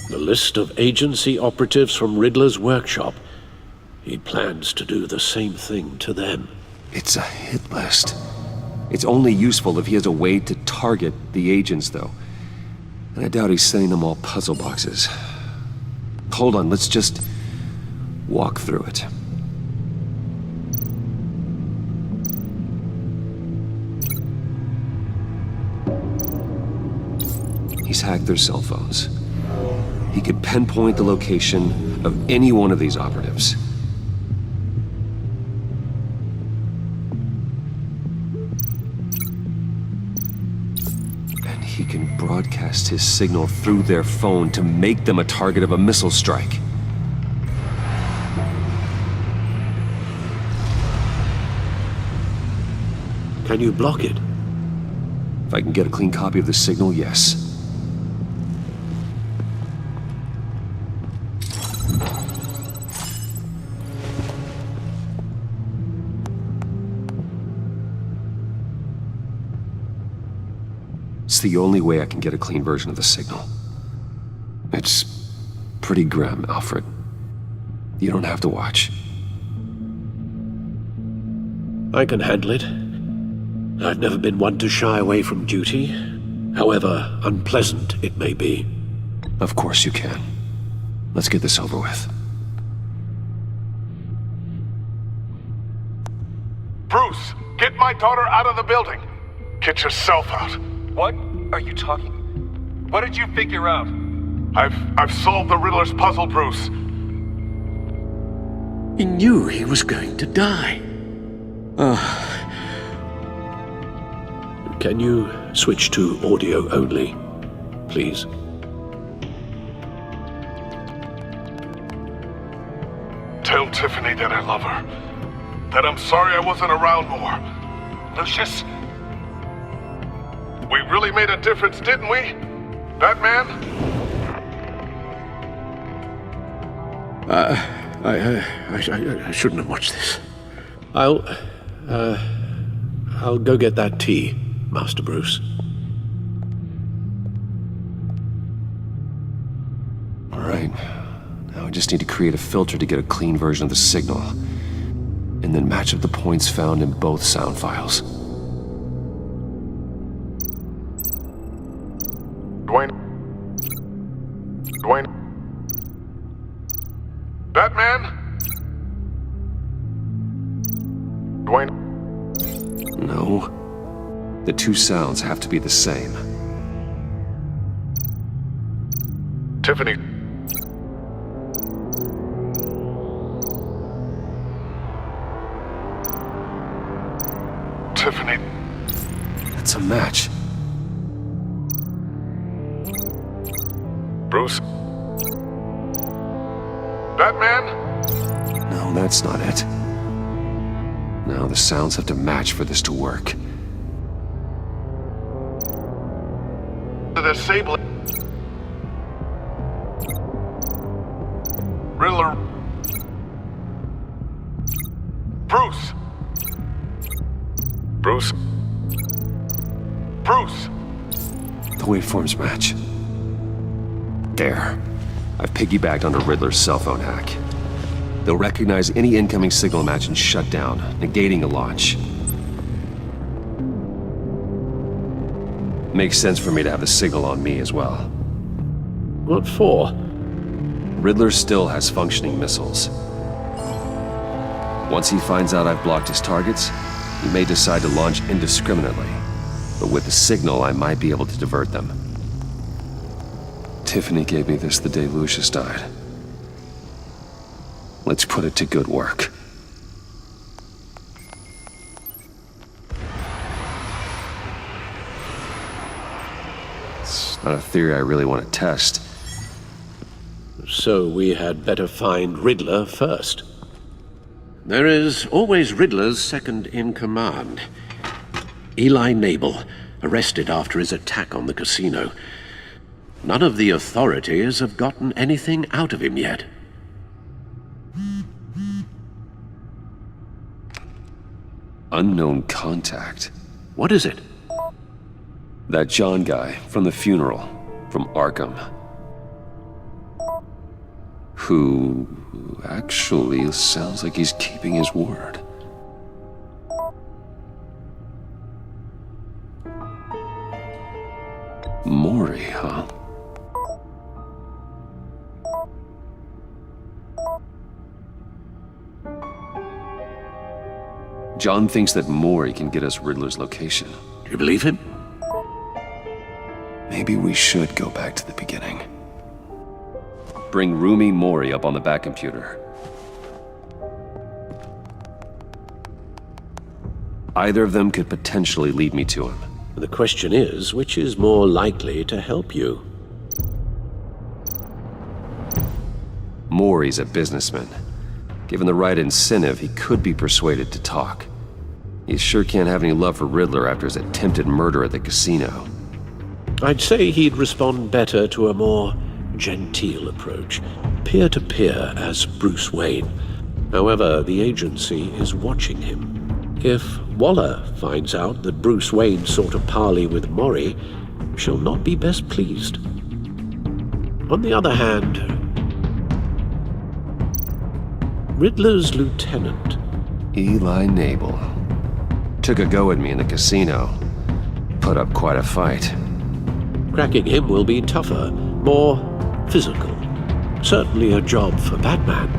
The list of agency operatives from Riddler's workshop. He plans to do the same thing to them. It's a hit list. It's only useful if he has a way to target the agents, though. And I doubt he's sending them all puzzle boxes. Hold on, let's just walk through it. He's hacked their cell phones. He could pinpoint the location of any one of these operatives. And he can broadcast his signal through their phone to make them a target of a missile strike. Can you block it? If I can get a clean copy of the signal, yes. It's the only way I can get a clean version of the signal. It's pretty grim, Alfred. You don't have to watch. I can handle it. I've never been one to shy away from duty, however unpleasant it may be. Of course you can. Let's get this over with. Bruce, get my daughter out of the building. Get yourself out. What are you talking? What did you figure out? I've solved the Riddler's puzzle, Bruce. He knew he was going to die. Can you switch to audio only, please? Tell Tiffany that I love her. That I'm sorry I wasn't around more. Lucius? We really made a difference, didn't we? Batman? I shouldn't have watched this. I'll go get that tea, Master Bruce. All right. Now I just need to create a filter to get a clean version of the signal, and then match up the points found in both sound files. Dwayne? Batman? Dwayne? No. The two sounds have to be the same. Tiffany. Tiffany. That's a match. Bruce? Batman? No, that's not it. No, the sounds have to match for this to work. The disabling. Riddler. Bruce. Bruce. Bruce. The waveforms match. There. I've piggybacked onto Riddler's cell phone hack. They'll recognize any incoming signal match and shut down, negating a launch. Makes sense for me to have the signal on me as well. What for? Riddler still has functioning missiles. Once he finds out I've blocked his targets, he may decide to launch indiscriminately. But with the signal, I might be able to divert them. Tiffany gave me this the day Lucius died. Let's put it to good work. It's not a theory I really want to test. So we had better find Riddler first. There is always Riddler's second in command. Eli Nabel, arrested after his attack on the casino. None of the authorities have gotten anything out of him yet. Unknown contact. What is it? That John guy from the funeral, from Arkham. Who actually sounds like he's keeping his word. Maury, huh? John thinks that Maury can get us Riddler's location. Do you believe him? Maybe we should go back to the beginning. Bring Rumi Maury up on the back computer. Either of them could potentially lead me to him. The question is, which is more likely to help you? Maury's a businessman. Given the right incentive, he could be persuaded to talk. He sure can't have any love for Riddler after his attempted murder at the casino. I'd say he'd respond better to a more genteel approach, peer-to-peer as Bruce Wayne. However, the agency is watching him. If Waller finds out that Bruce Wayne sought a parley with Maury, she'll not be best pleased. On the other hand, Riddler's lieutenant, Eli Nabel, took a go at me in the casino. Put up quite a fight. Cracking him will be tougher, more physical. Certainly a job for Batman.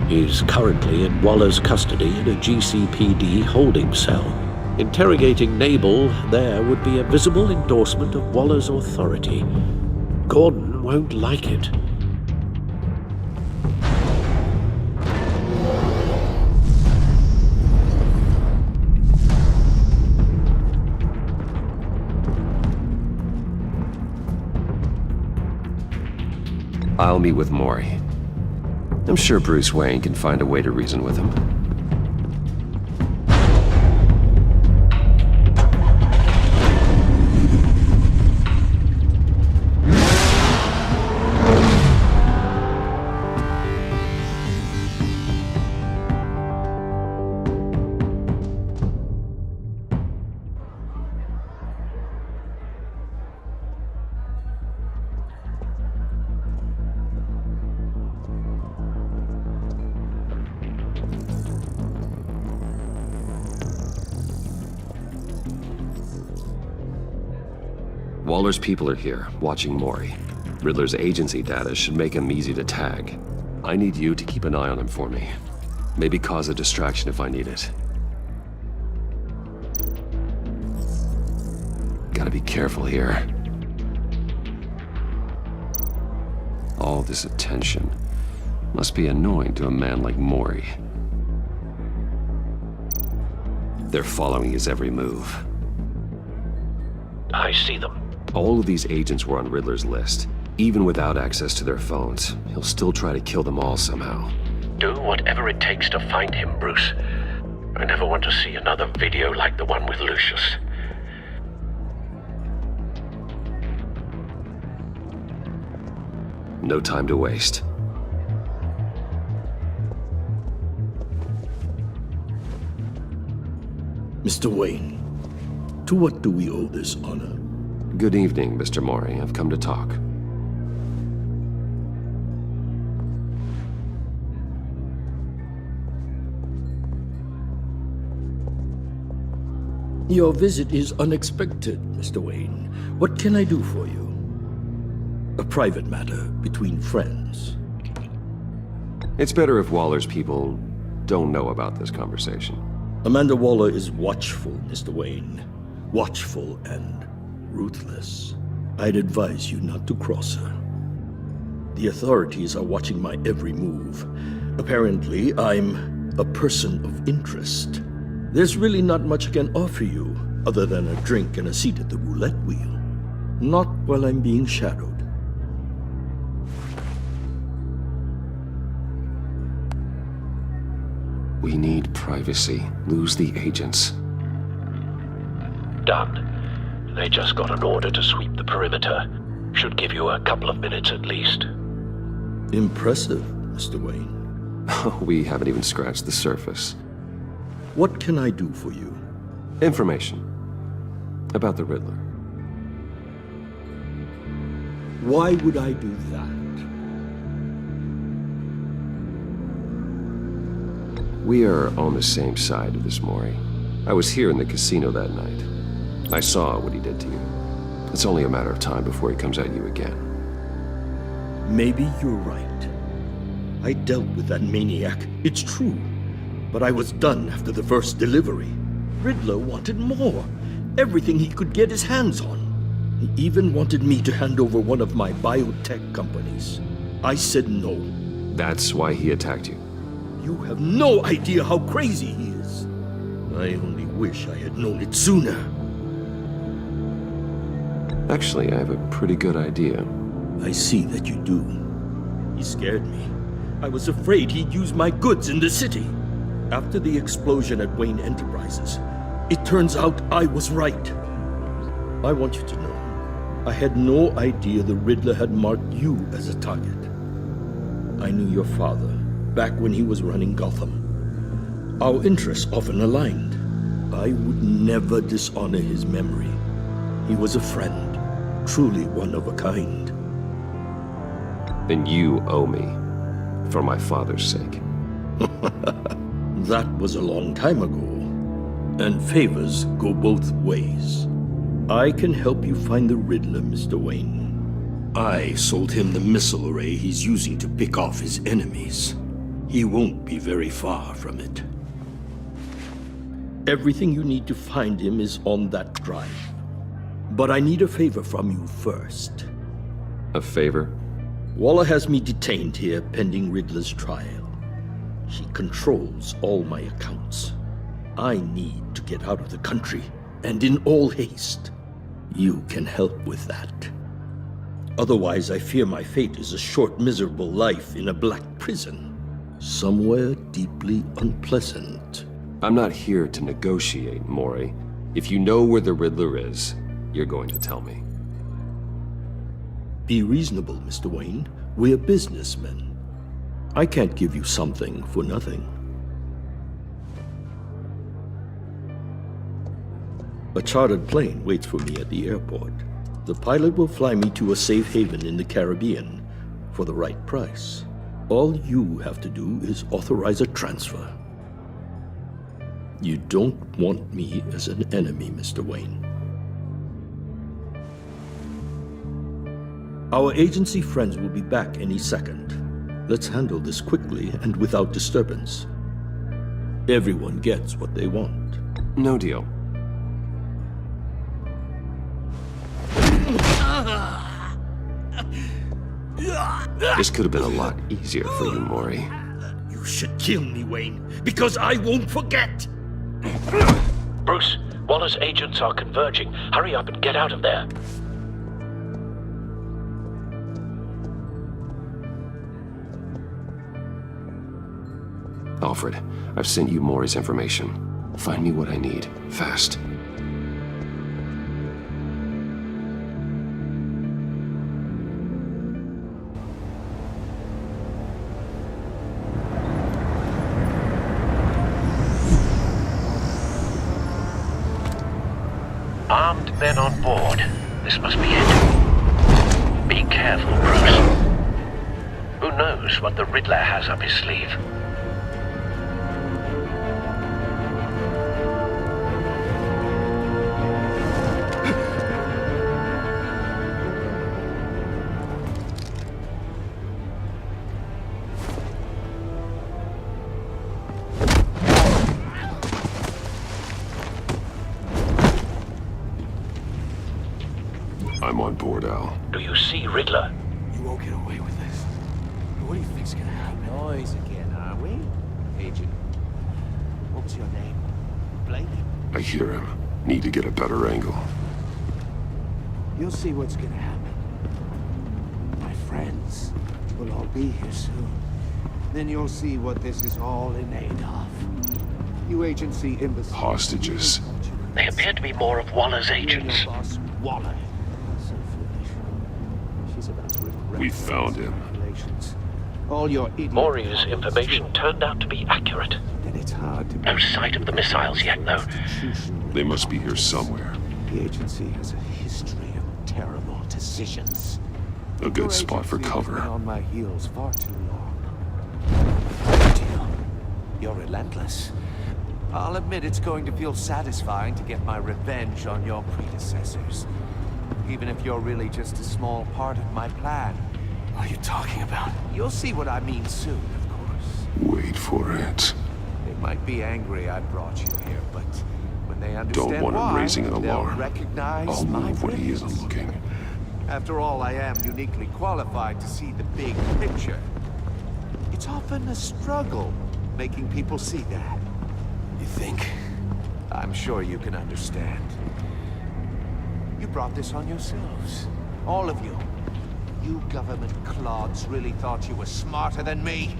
He's currently in Waller's custody in a GCPD holding cell. Interrogating Nabel there would be a visible endorsement of Waller's authority. Gordon won't like it. I'll meet with Maury. I'm sure Bruce Wayne can find a way to reason with him. Waller's people are here, watching Maury. Riddler's agency data should make him easy to tag. I need you to keep an eye on him for me. Maybe cause a distraction if I need it. Gotta be careful here. All this attention must be annoying to a man like Maury. They're following his every move. I see them. All of these agents were on Riddler's list. Even without access to their phones, he'll still try to kill them all somehow. Do whatever it takes to find him, Bruce. I never want to see another video like the one with Lucius. No time to waste. Mr. Wayne, to what do we owe this honor? Good evening, Mr. Maury. I've come to talk. Your visit is unexpected, Mr. Wayne. What can I do for you? A private matter between friends. It's better if Waller's people don't know about this conversation. Amanda Waller is watchful, Mr. Wayne. Watchful and ruthless. I'd advise you not to cross her. The authorities are watching my every move. Apparently, I'm a person of interest. There's really not much I can offer you, other than a drink and a seat at the roulette wheel. Not while I'm being shadowed. We need privacy. Lose the agents. Done. They just got an order to sweep the perimeter. Should give you a couple of minutes at least. Impressive, Mr. Wayne. We haven't even scratched the surface. What can I do for you? Information. About the Riddler. Why would I do that? We are on the same side of this, Maury. I was here in the casino that night. I saw what he did to you. It's only a matter of time before he comes at you again. Maybe you're right. I dealt with that maniac, it's true. But I was done after the first delivery. Riddler wanted more. Everything he could get his hands on. He even wanted me to hand over one of my biotech companies. I said no. That's why he attacked you. You have no idea how crazy he is. I only wish I had known it sooner. Actually, I have a pretty good idea. I see that you do. He scared me. I was afraid he'd use my goods in the city. After the explosion at Wayne Enterprises, it turns out I was right. I want you to know, I had no idea the Riddler had marked you as a target. I knew your father, back when he was running Gotham. Our interests often aligned. I would never dishonor his memory. He was a friend, truly one of a kind. Then you owe me, for my father's sake. That was a long time ago, and favors go both ways. I can help you find the Riddler, Mr. Wayne. I sold him the missile array he's using to pick off his enemies. He won't be very far from it. Everything you need to find him is on that drive. But I need a favor from you first. A favor? Waller has me detained here pending Riddler's trial. She controls all my accounts. I need to get out of the country, and in all haste. You can help with that. Otherwise, I fear my fate is a short, miserable life in a black prison. Somewhere deeply unpleasant. I'm not here to negotiate, Maury. If you know where the Riddler is, you're going to tell me. Be reasonable, Mr. Wayne. We're businessmen. I can't give you something for nothing. A chartered plane waits for me at the airport. The pilot will fly me to a safe haven in the Caribbean for the right price. All you have to do is authorize a transfer. You don't want me as an enemy, Mr. Wayne. Our agency friends will be back any second. Let's handle this quickly and without disturbance. Everyone gets what they want. No deal. This could have been a lot easier for you, Maury. You should kill me, Wayne, because I won't forget! Bruce, Waller's agents are converging. Hurry up and get out of there. Alfred, I've sent you Maury's information. Find me what I need, fast. Armed men on board. This must be it. Be careful, Bruce. Who knows what the Riddler has up his sleeve? I'm on board, Al. Do you see Riddler? You won't get away with this. What do you think's gonna happen? Noise again, are we? Agent. What was your name? Blake? I hear him. Need to get a better angle. You'll see what's gonna happen. My friends will all be here soon. Then you'll see what this is all in aid of. You agency imbeciles. Hostages. They appear to be more of Waller's agents. Waller. We found him. All your idiot Maury's information turned out to be accurate. Then it's hard to No sight of the missiles yet, though. They must be here somewhere. The agency has a history of terrible decisions. A good spot for cover. Been on my heels far too long. You're relentless. I'll admit it's going to feel satisfying to get my revenge on your predecessors. Even if you're really just a small part of my plan. What are you talking about? You'll see what I mean soon, of course. Wait for it. They might be angry I brought you here, but when they understand Don't want him why, raising an they'll alarm. recognize I'll my move when he brilliance. isn't looking. After all, I am uniquely qualified to see the big picture. It's often a struggle making people see that. You think? I'm sure you can understand. You brought this on yourselves. All of you. You government clods really thought you were smarter than me.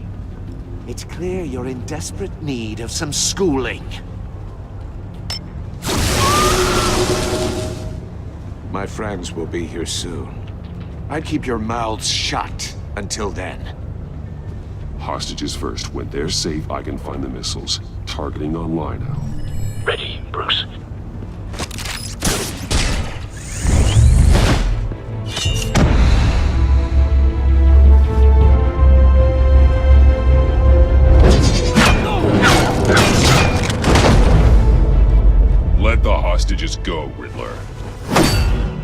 It's clear you're in desperate need of some schooling. My friends will be here soon. I'd keep your mouths shut until then. Hostages first. When they're safe, I can find the missiles. Targeting online now. Ready, Bruce. Let the hostages go, Riddler.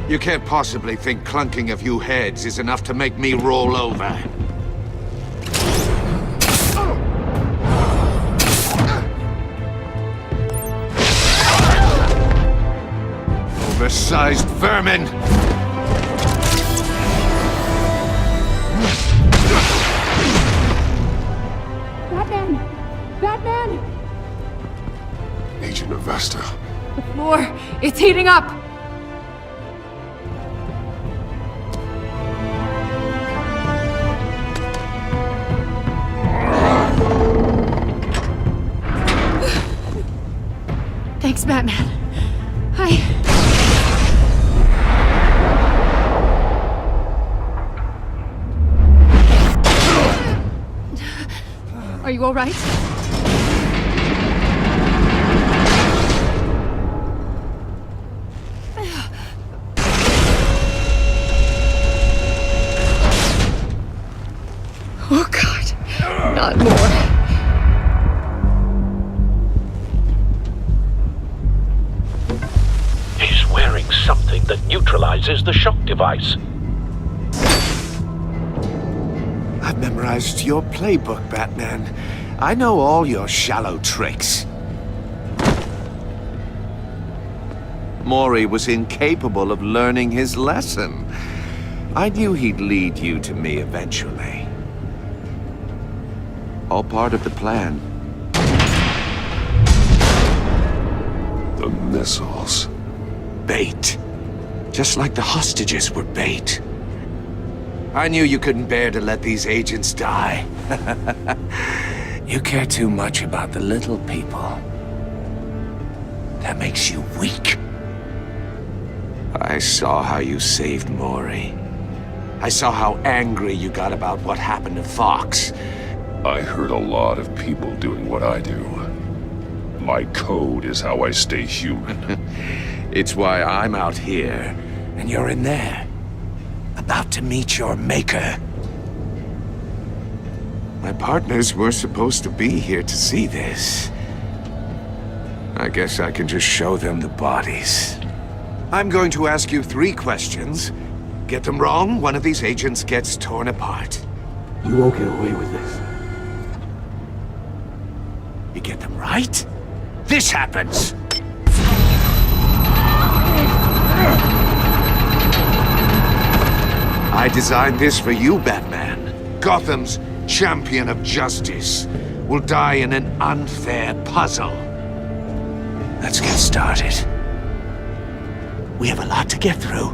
You can't possibly think clunking a few heads is enough to make me roll over. Oversized vermin! Batman! Batman! Agent Avesta. The floor, it's heating up! Thanks, Batman. Are you all right? Oh, God. Not more. He's wearing something that neutralizes the shock device. I've memorized your playbook, Batman. I know all your shallow tricks. Maury was incapable of learning his lesson. I knew he'd lead you to me eventually. All part of the plan. The missiles. Bait. Just like the hostages were bait. I knew you couldn't bear to let these agents die. You care too much about the little people. That makes you weak. I saw how you saved Maury. I saw how angry you got about what happened to Fox. I heard a lot of people doing what I do. My code is how I stay human. It's why I'm out here, and you're in there. About to meet your maker. My partners were supposed to be here to see this. I guess I can just show them the bodies. I'm going to ask you 3 questions. Get them wrong, one of these agents gets torn apart. You won't get away with this. You get them right, this happens! I designed this for you, Batman. Gotham's champion of justice will die in an unfair puzzle. Let's get started. We have a lot to get through.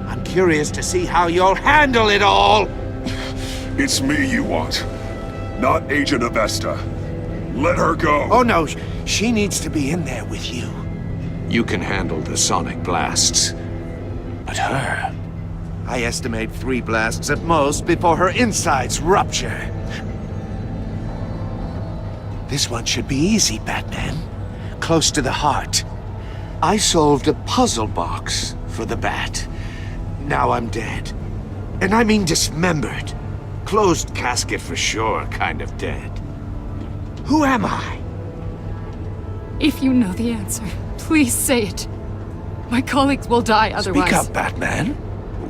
I'm curious to see how you'll handle it all. It's me you want, not Agent Avesta. Let her go. Oh no, she needs to be in there with you. You can handle the sonic blasts. But her, I estimate 3 blasts at most before her insides rupture. This one should be easy, Batman. Close to the heart. I solved a puzzle box for the Bat. Now I'm dead. And I mean dismembered. Closed casket for sure, kind of dead. Who am I? If you know the answer, please say it. My colleagues will die otherwise. Speak up, Batman.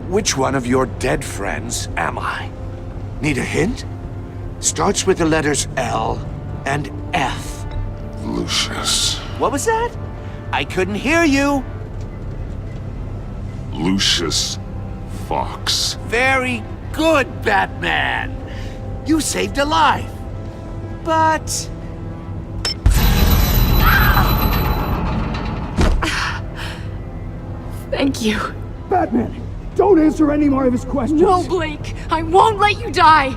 Which one of your dead friends am I? Need a hint? Starts with the letters L and F. Lucius. What was that? I couldn't hear you. Lucius Fox. Very good, Batman. You saved a life. But... Thank you. Batman, don't answer any more of his questions. No, Blake. I won't let you die.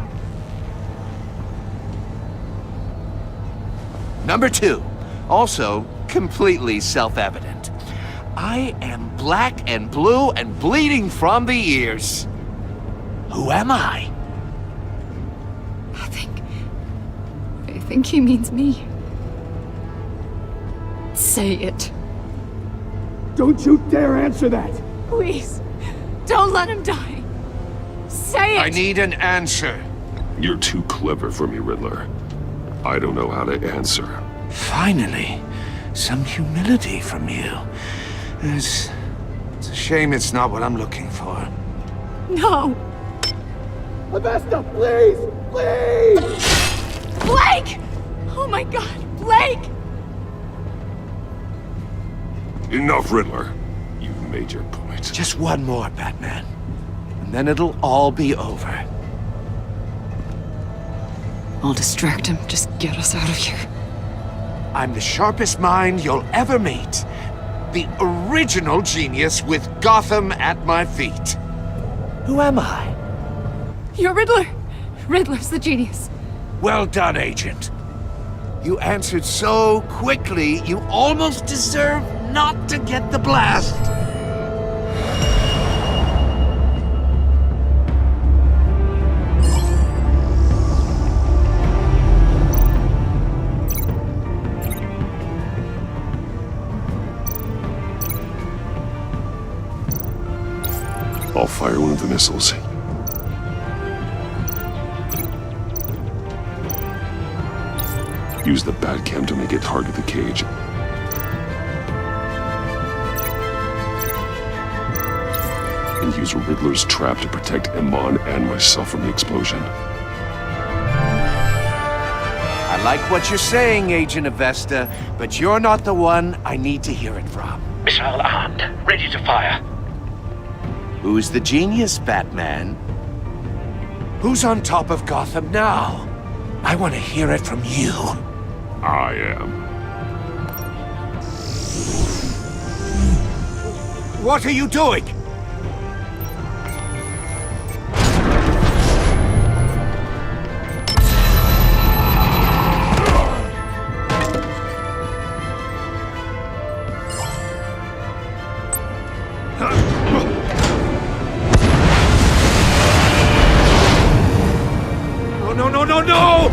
Number 2. Also completely self-evident. I am black and blue and bleeding from the ears. Who am I? I think he means me. Say it. Don't you dare answer that! Please, don't let him die. Say it! I need an answer. You're too clever for me, Riddler. I don't know how to answer. Finally, some humility from you. It's a shame it's not what I'm looking for. No! Avesta, please! Please! Blake! Oh my god, Blake! Enough, Riddler. You've made your point. Just one more, Batman. And then it'll all be over. I'll distract him. Just get us out of here. I'm the sharpest mind you'll ever meet. The original genius with Gotham at my feet. Who am I? You're Riddler. Riddler's the genius. Well done, Agent. You answered so quickly, you almost deserve not to get the blast. I'll fire one of the missiles. Use the Batcam to make it target the cage. And use Riddler's trap to protect Iman and myself from the explosion. I like what you're saying, Agent Avesta, but you're not the one I need to hear it from. Missile armed, ready to fire. Who's the genius, Batman? Who's on top of Gotham now? I want to hear it from you. I am. What are you doing? No!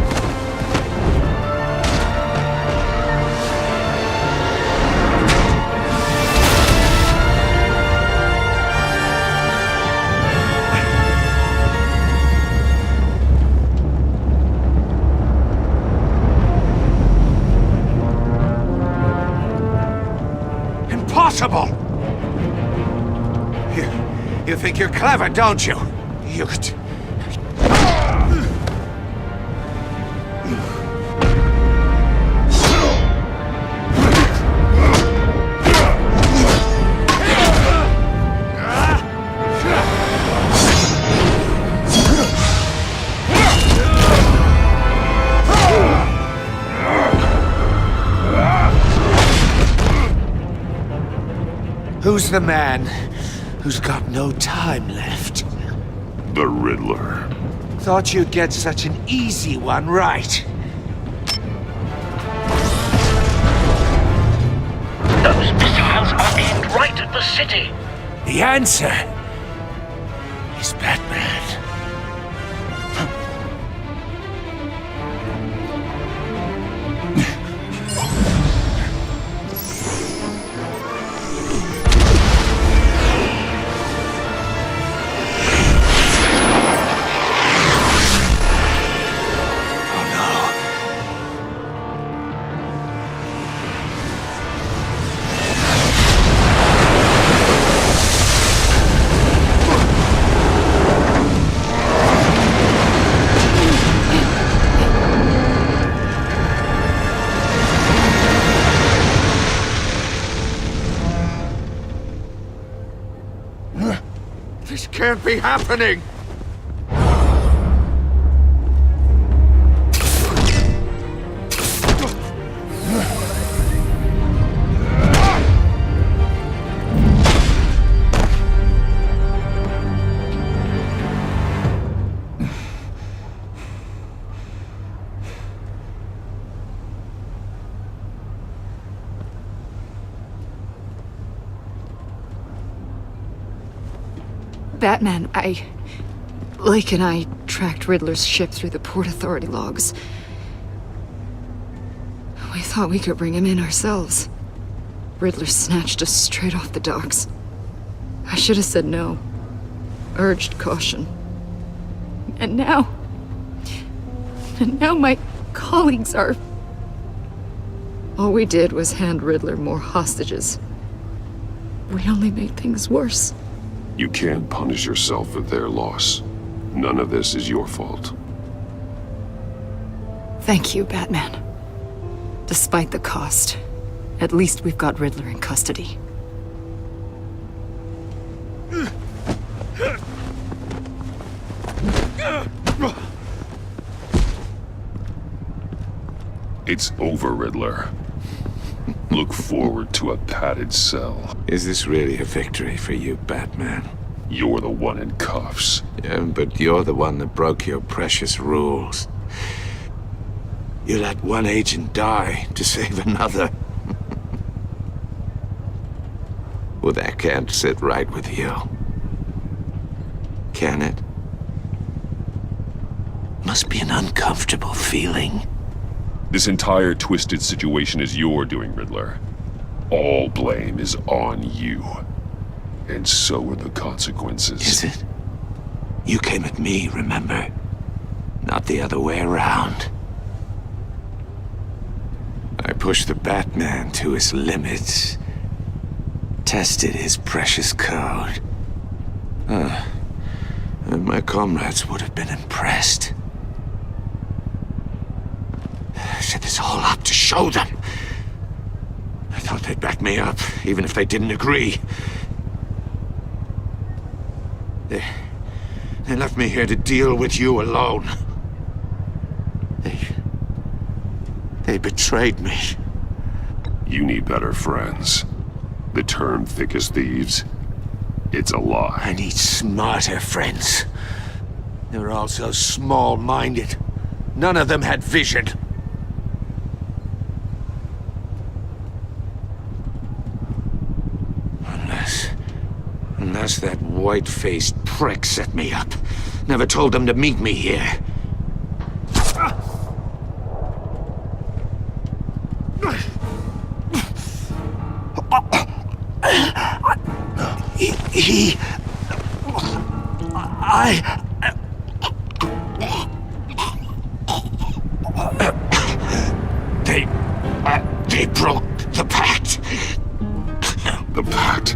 Impossible! You think you're clever, don't you? You... Who's the man who's got no time left? The Riddler. Thought you'd get such an easy one right. Those missiles are aimed right at the city. The answer is Batman. This can't be happening! Batman, Lake and I tracked Riddler's ship through the Port Authority logs. We thought we could bring him in ourselves. Riddler snatched us straight off the docks. I should have said no. Urged caution. And now my colleagues are... All we did was hand Riddler more hostages. We only made things worse. You can't punish yourself for their loss. None of this is your fault. Thank you, Batman. Despite the cost, at least we've got Riddler in custody. It's over, Riddler. Look forward to a padded cell. Is this really a victory for you, Batman? You're the one in cuffs. Yeah, but you're the one that broke your precious rules. You let one agent die to save another. Well, that can't sit right with you. Can it? Must be an uncomfortable feeling. This entire twisted situation is your doing, Riddler. All blame is on you. And so are the consequences. Is it? You came at me, remember? Not the other way around. I pushed the Batman to his limits. Tested his precious code. And my comrades would have been impressed. I set this all up to show them. I thought they'd back me up, even if they didn't agree. They left me here to deal with you alone. They betrayed me. You need better friends. The term thick as thieves, it's a lie. I need smarter friends. They were all so small-minded. None of them had vision. Unless that white-faced prick set me up. Never told them to meet me here. They broke the pact. The pact?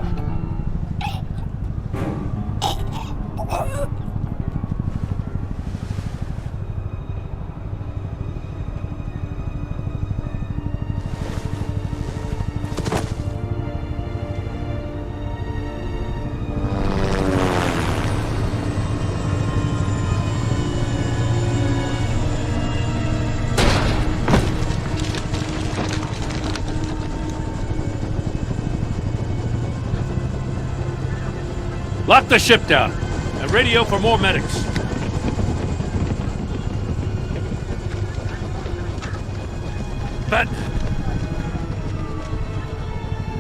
Lock the ship down, and radio for more medics.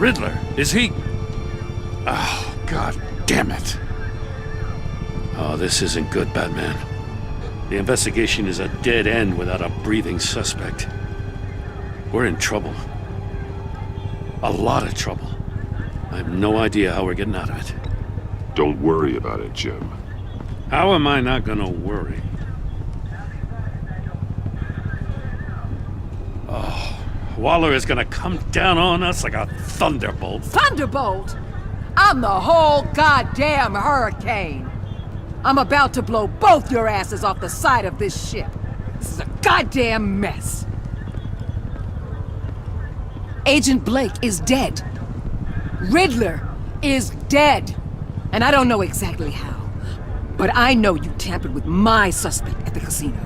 Riddler, is he... Oh, God damn it. Oh, this isn't good, Batman. The investigation is a dead end without a breathing suspect. We're in trouble. A lot of trouble. I have no idea how we're getting out of it. Don't worry about it, Jim. How am I not gonna worry? Oh, Waller is gonna come down on us like a thunderbolt. Thunderbolt? I'm the whole goddamn hurricane. I'm about to blow both your asses off the side of this ship. This is a goddamn mess. Agent Blake is dead. Riddler is dead. And I don't know exactly how. But I know you tampered with my suspect at the casino.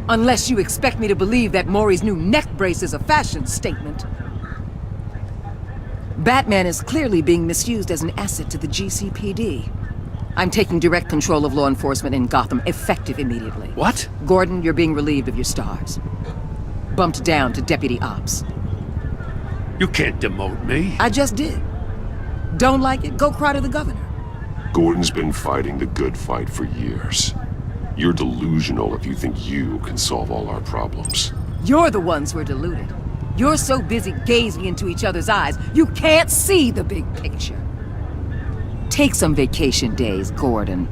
Unless you expect me to believe that Maury's new neck brace is a fashion statement. Batman is clearly being misused as an asset to the GCPD. I'm taking direct control of law enforcement in Gotham, effective immediately. What? Gordon, you're being relieved of your stars. Bumped down to Deputy Ops. You can't demote me. I just did. Don't like it? Go cry to the governor. Gordon's been fighting the good fight for years. You're delusional if you think you can solve all our problems. You're the ones who are deluded. You're so busy gazing into each other's eyes, you can't see the big picture. Take some vacation days, Gordon.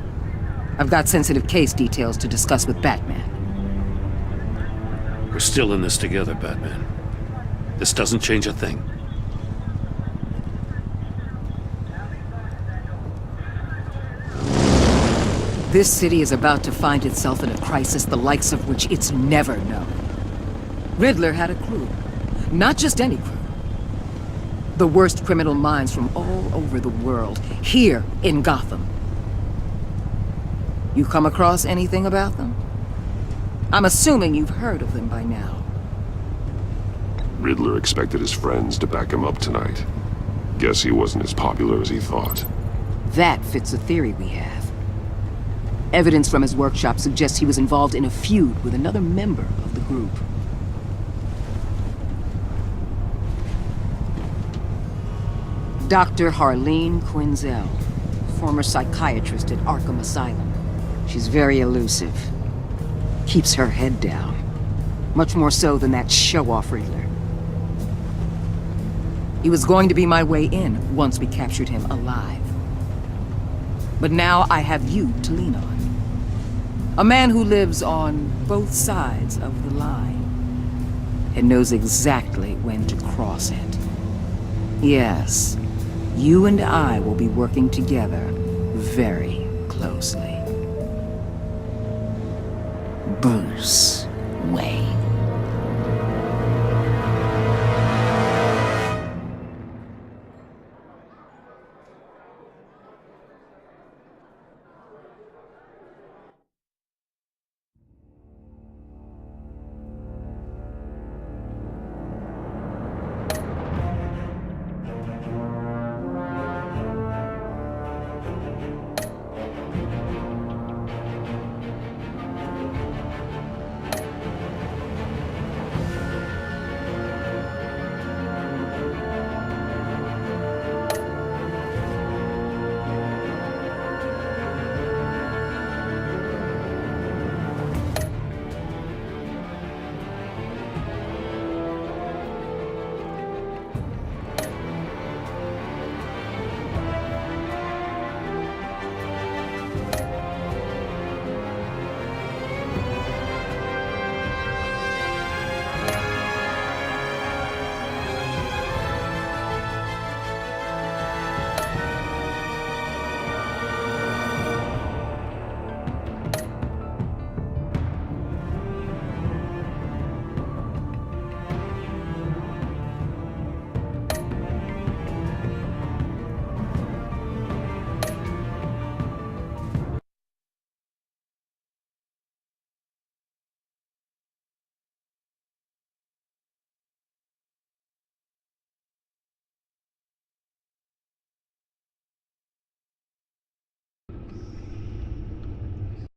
I've got sensitive case details to discuss with Batman. We're still in this together, Batman. This doesn't change a thing. This city is about to find itself in a crisis the likes of which it's never known. Riddler had a crew. Not just any crew. The worst criminal minds from all over the world, here in Gotham. You come across anything about them? I'm assuming you've heard of them by now. Riddler expected his friends to back him up tonight. Guess he wasn't as popular as he thought. That fits a theory we have. Evidence from his workshop suggests he was involved in a feud with another member of the group. Dr. Harleen Quinzel, former psychiatrist at Arkham Asylum. She's very elusive. Keeps her head down. Much more so than that show-off Riddler. He was going to be my way in once we captured him alive. But now I have you to lean on. A man who lives on both sides of the line and knows exactly when to cross it. Yes, you and I will be working together very closely. Bruce Wayne.